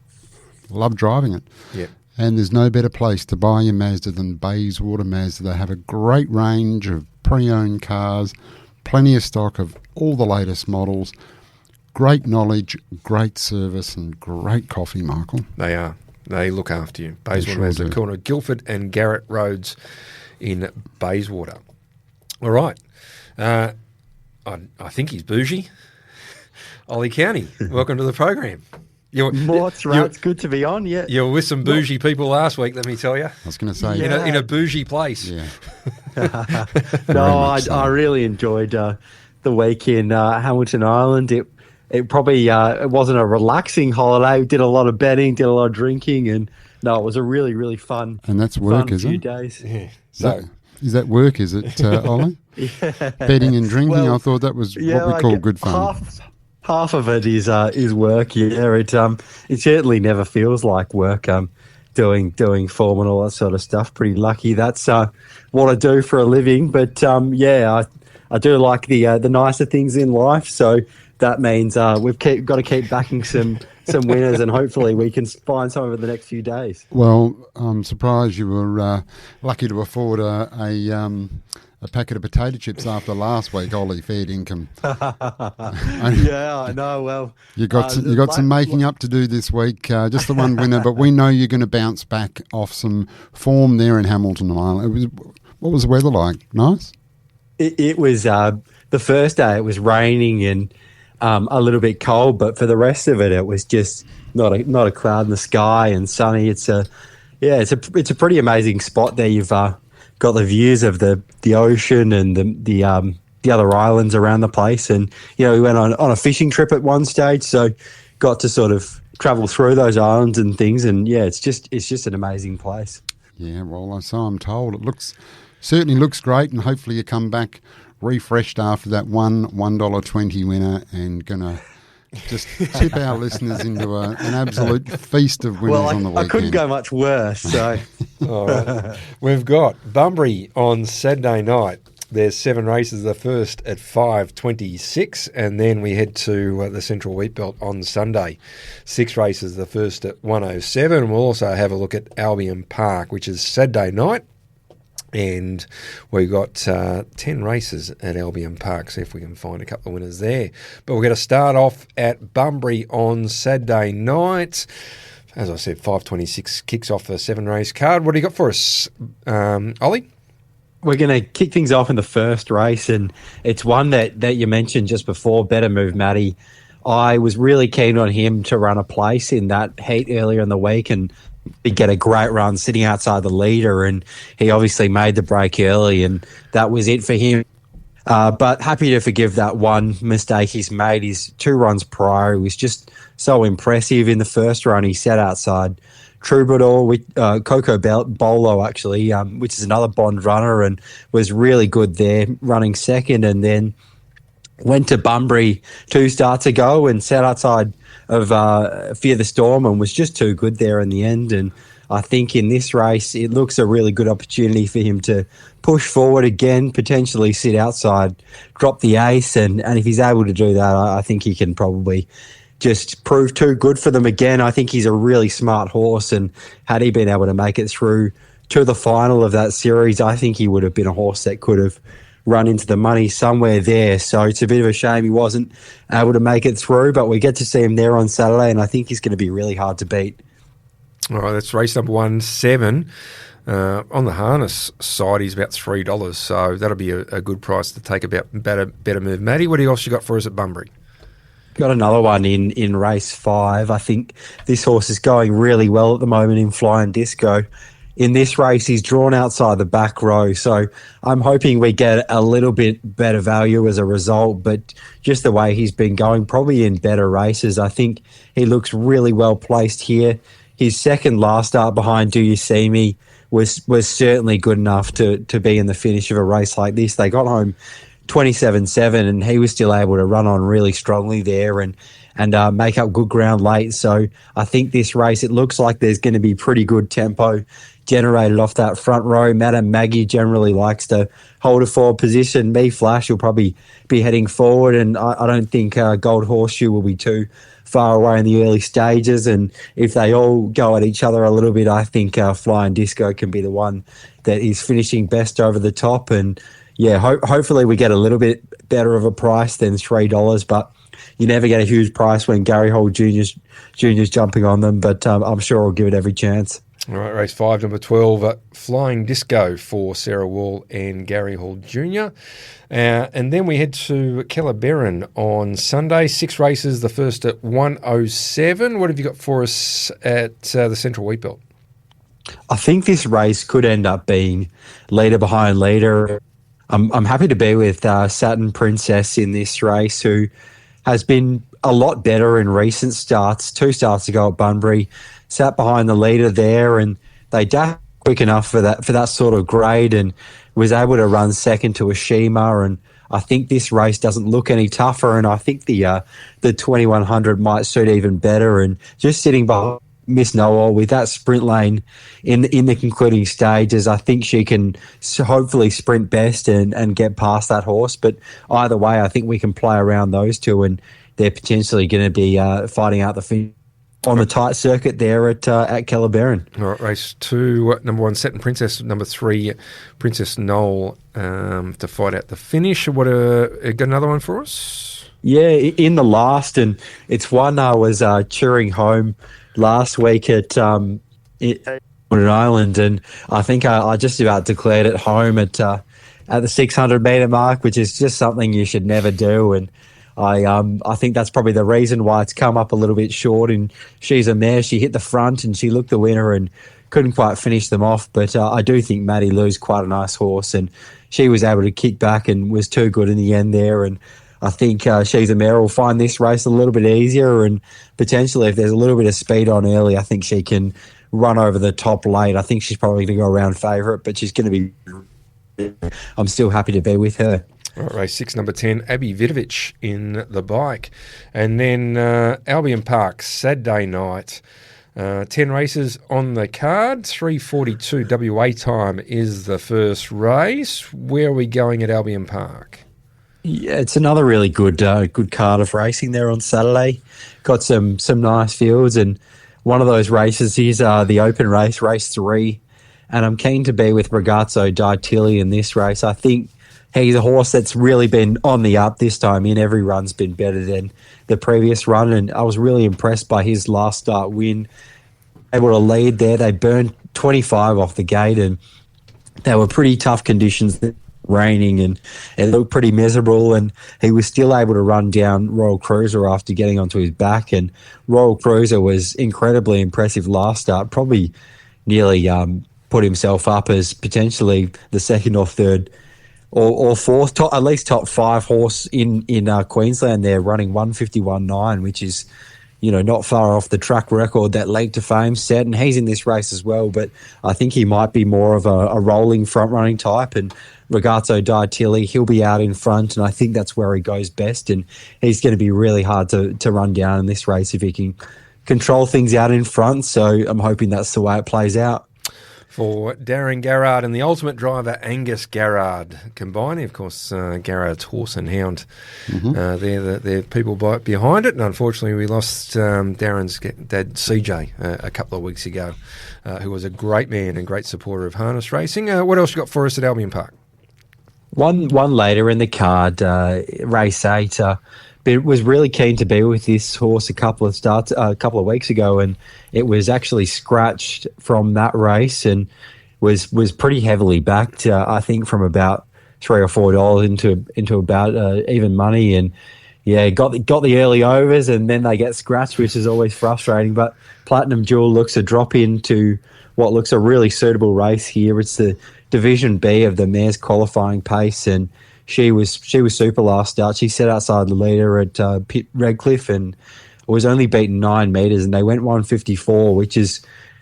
love driving it. Yeah. And there's no better place to buy your Mazda than Bayswater Mazda. They have a great range of pre-owned cars, plenty of stock of all the latest models, great knowledge, great service, and great coffee, Michael. They are. They look after you. Bayswater Mazda, corner of Guildford and Garrett Roads in Bayswater. All right. I think he's bougie. Ollie Cownie, welcome to the program. Morts, right? It's good to be on, yeah. You were with some bougie people last week, let me tell you. I was going to say. In a bougie place. Yeah. No, I really enjoyed the week in Hamilton Island. It probably it wasn't a relaxing holiday. We did a lot of betting, did a lot of drinking, and no, it was a really, really fun. And that's work, isn't it? Days. Yeah. Is that work? Is it, Ollie? Yeah. Betting and drinking. Well, I thought that was what we call good fun. Half of it is work. Yeah, it certainly never feels like work. Doing form and all that sort of stuff. Pretty lucky. That's what I do for a living. But I do like the nicer things in life. So that means we've got to keep backing some winners, and hopefully we can find some over the next few days. Well, I'm surprised you were lucky to afford a packet of potato chips after last week, Ollie. Fair income. Yeah, I know. Well, you got some making up to do this week. Just the one winner, but we know you're going to bounce back off some form there in Hamilton Island. What was the weather like? Nice. It was the first day. It was raining and a little bit cold, but for the rest of it, it was just not a cloud in the sky and sunny. It's a pretty amazing spot there. You've got the views of the ocean and the other islands around the place, and we went on a fishing trip at one stage, so got to sort of travel through those islands and things, and it's just an amazing place. Yeah, well, so I'm told. It certainly looks great, and hopefully you come back refreshed after that $1.20 winner, and gonna just tip our listeners into an absolute feast of winners on the weekend. I couldn't go much worse. So, all right. We've got Bunbury on Saturday night. There's 7 races. The first at 5:26, and then we head to the Central Wheatbelt on Sunday. 6 races. The first at 1:07. We'll also have a look at Albion Park, which is Saturday night. And we've got 10 races at Albion Park, see if we can find a couple of winners there. But we're going to start off at Bunbury on Saturday night. As I said, 5:26 kicks off the 7-race card. What do you got for us, Ollie? We're going to kick things off in the first race, and it's one that you mentioned just before, Better Move Matty. I was really keen on him to run a place in that heat earlier in the week, and he'd get a great run sitting outside the leader, and he obviously made the break early, and that was it for him. But happy to forgive that one mistake he's made. His 2 runs prior, he was just so impressive. In the first run, he sat outside Troubadour with Coco Bolo, actually, which is another Bond runner, and was really good there, running second, and then went to Bunbury 2 starts ago and sat outside of Fear the Storm, and was just too good there in the end. And I think in this race, it looks a really good opportunity for him to push forward again, potentially sit outside, drop the ace, and if he's able to do that, I think he can probably just prove too good for them again. I think he's a really smart horse, and had he been able to make it through to the final of that series, I think he would have been a horse that could have run into the money somewhere there. So it's a bit of a shame he wasn't able to make it through, but we get to see him there on Saturday, and I think he's going to be really hard to beat. All right, that's race number 1-7. On the harness side, he's about $3, so that'll be a good price to take about better move. Matty, what else you got for us at Bunbury? Got another one in race 5. I think this horse is going really well at the moment in Flying Disco. In this race, he's drawn outside the back row, so I'm hoping we get a little bit better value as a result, but just the way he's been going, probably in better races, I think he looks really well placed here. His second last start behind Do You See Me was certainly good enough to be in the finish of a race like this. They got home 27-7, and he was still able to run on really strongly there and make up good ground late. So I think this race, it looks like there's going to be pretty good tempo generated off that front row. Madame Maggie generally likes to hold a forward position. Me Flash will probably be heading forward, and I don't think Gold Horseshoe will be too far away in the early stages. And if they all go at each other a little bit, I think Flying Disco can be the one that is finishing best over the top. And yeah, hopefully we get a little bit better of a price than $3, but you never get a huge price when Gary Hall Jr.'s jumping on them, but I'm sure I'll give it every chance. All right, race 5, number 12, Flying Disco for Sarah Wall and Gary Hall Jr. And then we head to Kellerberrin on Sunday. 6 races, the first at 1:07. What have you got for us at the Central Wheatbelt? I think this race could end up being leader behind leader. I'm happy to be with Saturn Princess in this race, who has been a lot better in recent starts. 2 starts ago at Bunbury, sat behind the leader there, and they dashed quick enough for that sort of grade, and was able to run second to Ashima. And I think this race doesn't look any tougher, and I think the 2100 might suit even better. And just sitting behind Miss Noel with that sprint lane in the concluding stages, I think she can hopefully sprint best and get past that horse. But either way, I think we can play around those two and they're potentially going to be fighting out the finish on the tight circuit there at Kellerberrin. All right, race 2, number 1, Satin Princess, number 3, Princess Noel, to fight out the finish. Got another one for us? Yeah, in the last, and it's one I was cheering home last week at Island, and I think I just about declared it home at the 600 metre mark, which is just something you should never do. And I think that's probably the reason why it's come up a little bit short. And she's a mare. She hit the front and she looked the winner and couldn't quite finish them off. But I do think Maddie Lou's quite a nice horse, and she was able to kick back and was too good in the end there. And I think She's a Mare will find this race a little bit easier, and potentially if there's a little bit of speed on early, I think she can run over the top late. I think she's probably going to go around favourite, but she's going to be... I'm still happy to be with her. All right, race 6, number 10, Abby Vidovich in the bike. And then Albion Park, Saturday night. 10 races on the card. 3:42 WA time is the first race. Where are we going at Albion Park? Yeah, it's another really good card of racing there on Saturday. Got some nice fields, and one of those races is the open race, race 3. And I'm keen to be with Ragazzo Ditilli in this race. I think he's a horse that's really been on the up this time. In every run's been better than the previous run, and I was really impressed by his last start win. Able to lead there. They burned 25 off the gate, and they were pretty tough conditions, raining, and it looked pretty miserable, and he was still able to run down Royal Cruiser after getting onto his back. And Royal Cruiser was incredibly impressive last start, probably nearly put himself up as potentially the second or third or fourth, at least top 5 horse in Queensland there, running 151.9, which is, not far off the track record that League to Fame set. And he's in this race as well, but I think he might be more of a rolling front-running type. And Ragazzo Ditilli, he'll be out in front, and I think that's where he goes best. And he's going to be really hard to run down in this race if he can control things out in front. So I'm hoping that's the way it plays out. For Darren Garrard and the ultimate driver Angus Garrard combining, of course, Garrard's Horse and Hound. Mm-hmm. They're people behind it, and unfortunately we lost Darren's dad CJ a couple of weeks ago, who was a great man and great supporter of harness racing. What else you got for us at Albion Park? One later in the card, race 8. But was really keen to be with this horse a couple of weeks ago, and it was actually scratched from that race and was pretty heavily backed. I think from about $3 or $4 into about even money, and got the early overs, and then they get scratched, which is always frustrating. But Platinum Jewel looks a drop into what looks a really suitable race here. It's the Division B of the mare's qualifying pace, and She was super last start. She sat outside the leader at Pitt Redcliffe and was only beaten 9 metres, and they went 154, which is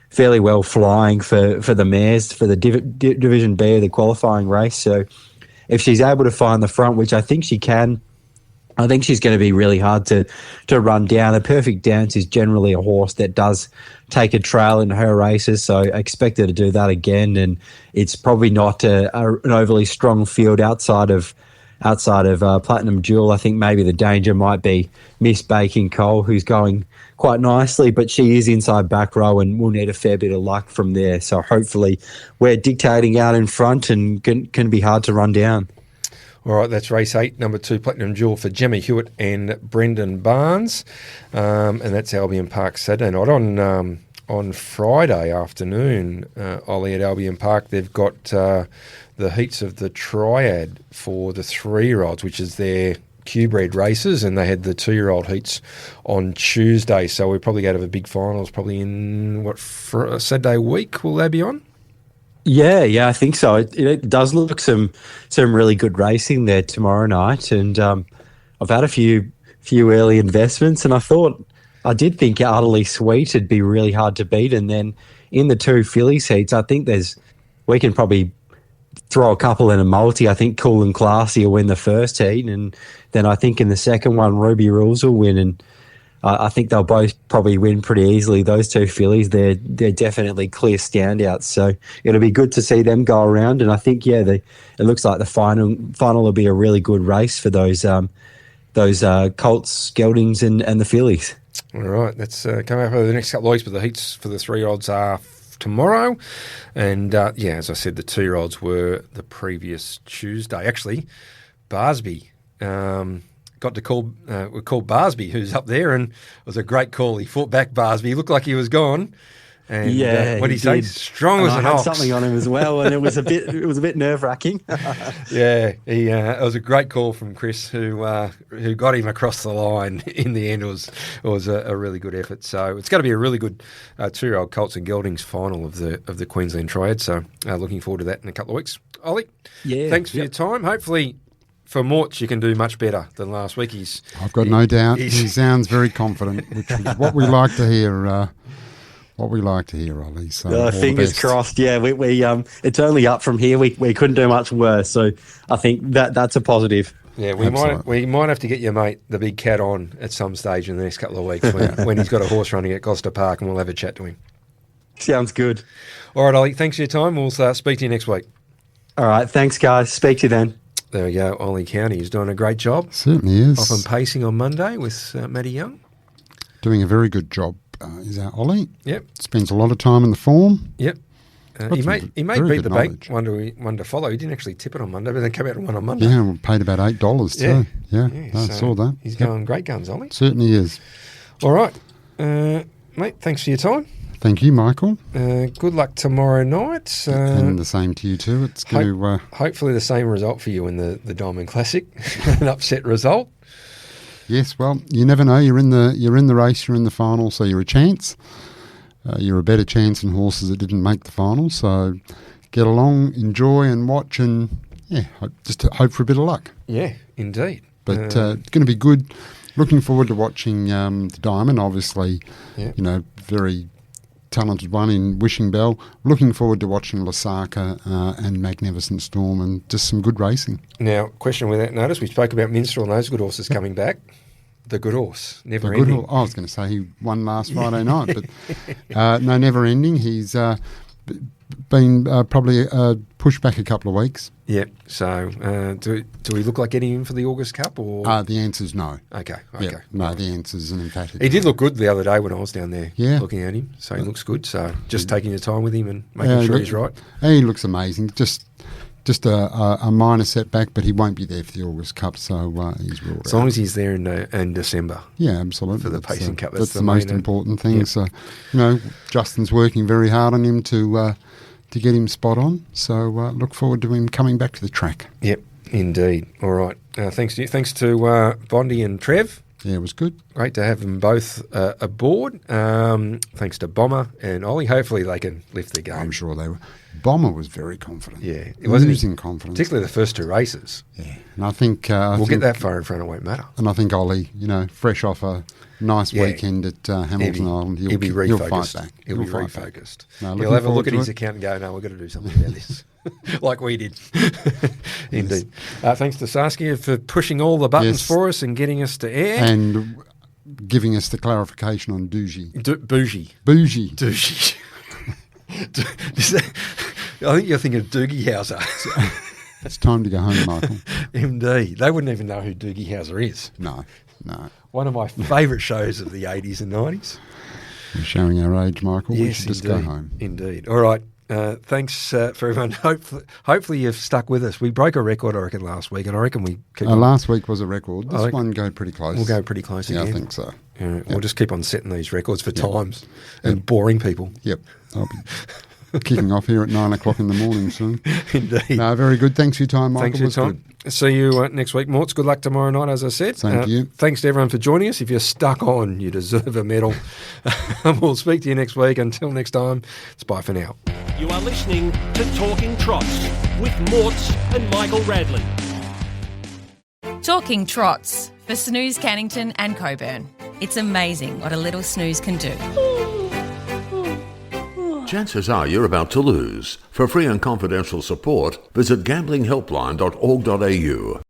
fairly well flying for the mares for the Division B of the qualifying race. So if she's able to find the front, which I think she can, I think she's going to be really hard to run down. A Perfect Dance is generally a horse that does take a trail in her races, so I expect her to do that again. And it's probably not an overly strong field outside of Platinum Jewel. I think maybe the danger might be Miss Baking Cole, who's going quite nicely, but she is inside back row and will need a fair bit of luck from there. So hopefully we're dictating out in front and can be hard to run down. All right, that's race 8, number 2, Platinum Jewel for Jemmy Hewitt and Brendan Barnes, and that's Albion Park Saturday night. On Friday afternoon, Ollie, at Albion Park, they've got the heats of the Triad for the 3-year-olds, which is their Q-bred races, and they had the 2-year-old heats on Tuesday. So we're probably going to have a big finals probably in Saturday week. Will they be on? Yeah, I think so. It does look some really good racing there tomorrow night, and I've had a few early investments, and I did think Utterly Sweet would be really hard to beat, and then in the 2 fillies heats, I think we can probably throw a couple in a multi. I think Cool and Classy will win the first heat, and then I think in the second one Ruby Rules will win, and I think they'll both probably win pretty easily. Those 2 fillies, they're definitely clear standouts. So it'll be good to see them go around. And I think, it looks like the final will be a really good race for those those Colts, Geldings, and the fillies. All right, that's coming up over the next couple of weeks, but the heats for the 3-year-olds are tomorrow. And, as I said, the 2-year-olds were the previous Tuesday. Actually, Barsby got to call, we called Barsby, who's up there, and it was a great call. He fought back Barsby. He looked like he was gone. And what did he say? Strong as an ox. I had something on him as well, and it was a bit nerve-wracking. It was a great call from Chris, who got him across the line. In the end, it was a really good effort. So it's going to be a really good 2-year-old Colts and Geldings final of the Queensland Triad. So looking forward to that in a couple of weeks. Ollie, thanks for your time. Hopefully, for Morts, you can do much better than last week. I've got no doubt. He sounds very confident, which is what we like to hear. Ollie. So fingers crossed. Yeah, we it's only up from here. We couldn't do much worse. So I think that's a positive. Yeah, we might have to get your mate, the big cat, on at some stage in the next couple of weeks when he's got a horse running at Gloucester Park, and we'll have a chat to him. Sounds good. All right, Ollie. Thanks for your time. We'll speak to you next week. All right. Thanks, guys. Speak to you then. There we go. Ollie Cownie is doing a great job. Certainly is. Off and pacing on Monday with Matty Young. Doing a very good job. Is our Ollie? Yep. Spends a lot of time in the form. Yep. He may beat the bank one to follow. He didn't actually tip it on Monday, but then came out and won on Monday. Yeah, we paid about $8 too. Yeah, I saw that. He's going great guns, Ollie. Certainly is. All right, mate. Thanks for your time. Thank you, Michael. Good luck tomorrow night. And the same to you too. It's going to hopefully the same result for you in the Diamond Classic, an upset result. Yes, well, you never know. You're in the race. You're in the final, so you're a chance. You're a better chance than horses that didn't make the final. So get along, enjoy, and watch, and just hope for a bit of luck. Yeah, indeed. But it's going to be good. Looking forward to watching the Diamond. Obviously, very talented one in Wishing Bell. Looking forward to watching Lusaka and Magnificent Storm, and just some good racing. Now, question without notice, we spoke about Minstrel and those good horses coming back. The good horse, never ending. I was going to say he won last Friday night, but no, never ending. He's been probably pushed back a couple of weeks. Yep. So do we look like getting him for the August Cup? Or the answer's no. Okay. Yep. No, the answer's an emphatic. He did look good the other day when I was down there looking at him. So he looks good. So just taking your time with him and making sure he's right. He looks amazing. Just a minor setback, but he won't be there for the August Cup, so he's ruled out. As long as he's there in December. Yeah, absolutely. For the Pacing Cup. That's the most important thing. Yep. So, Justin's working very hard on him to get him spot on. So look forward to him coming back to the track. Yep, indeed. All right. Thanks to you. Thanks to Bondi and Trev. Yeah, it was good. Great to have them both aboard. Thanks to Bomber and Ollie. Hopefully they can lift their game. I'm sure they will. Bomber was very confident. Yeah. It wasn't losing confidence. Particularly the first two races. Yeah. And I think... we'll get that far in front, it won't matter. And I think Ollie, fresh off a nice weekend at Hamilton Island, he'll be refocused. He'll fight back. He'll be refocused. No, he'll have a look at his account and go, no, we've got to do something about this. Like we did. Indeed. Thanks to Saskia for pushing all the buttons for us and getting us to air. And giving us the clarification on Bougie. Bougie. Bougie. I think you're thinking of Doogie Howser. It's time to go home, Michael. Indeed. They wouldn't even know who Doogie Howser is. No. One of my favourite shows of the 80s and 90s. We're showing our age, Michael. Yes, we should just go home. Indeed. All right. Thanks for everyone. Hopefully you've stuck with us. We broke a record, I reckon, last week, and I reckon we keep on. Last week was a record. This one go pretty close. We'll go pretty close again. I think so. Yeah, we'll just keep on setting these records for times and boring people. Yep. I'll be kicking off here at 9 o'clock in the morning soon. Indeed. No, very good. Thanks for your time, Michael. Thanks for your time. Good. See you next week, Morts. Good luck tomorrow night, as I said. Same to you. Thanks to everyone for joining us. If you're stuck on, you deserve a medal. We'll speak to you next week. Until next time, it's bye for now. You are listening to Talking Trots with Morts and Michael Radley. Talking Trots for Snooze, Cannington and Coburn. It's amazing what a little snooze can do. Chances are you're about to lose. For free and confidential support, visit gamblinghelpline.org.au.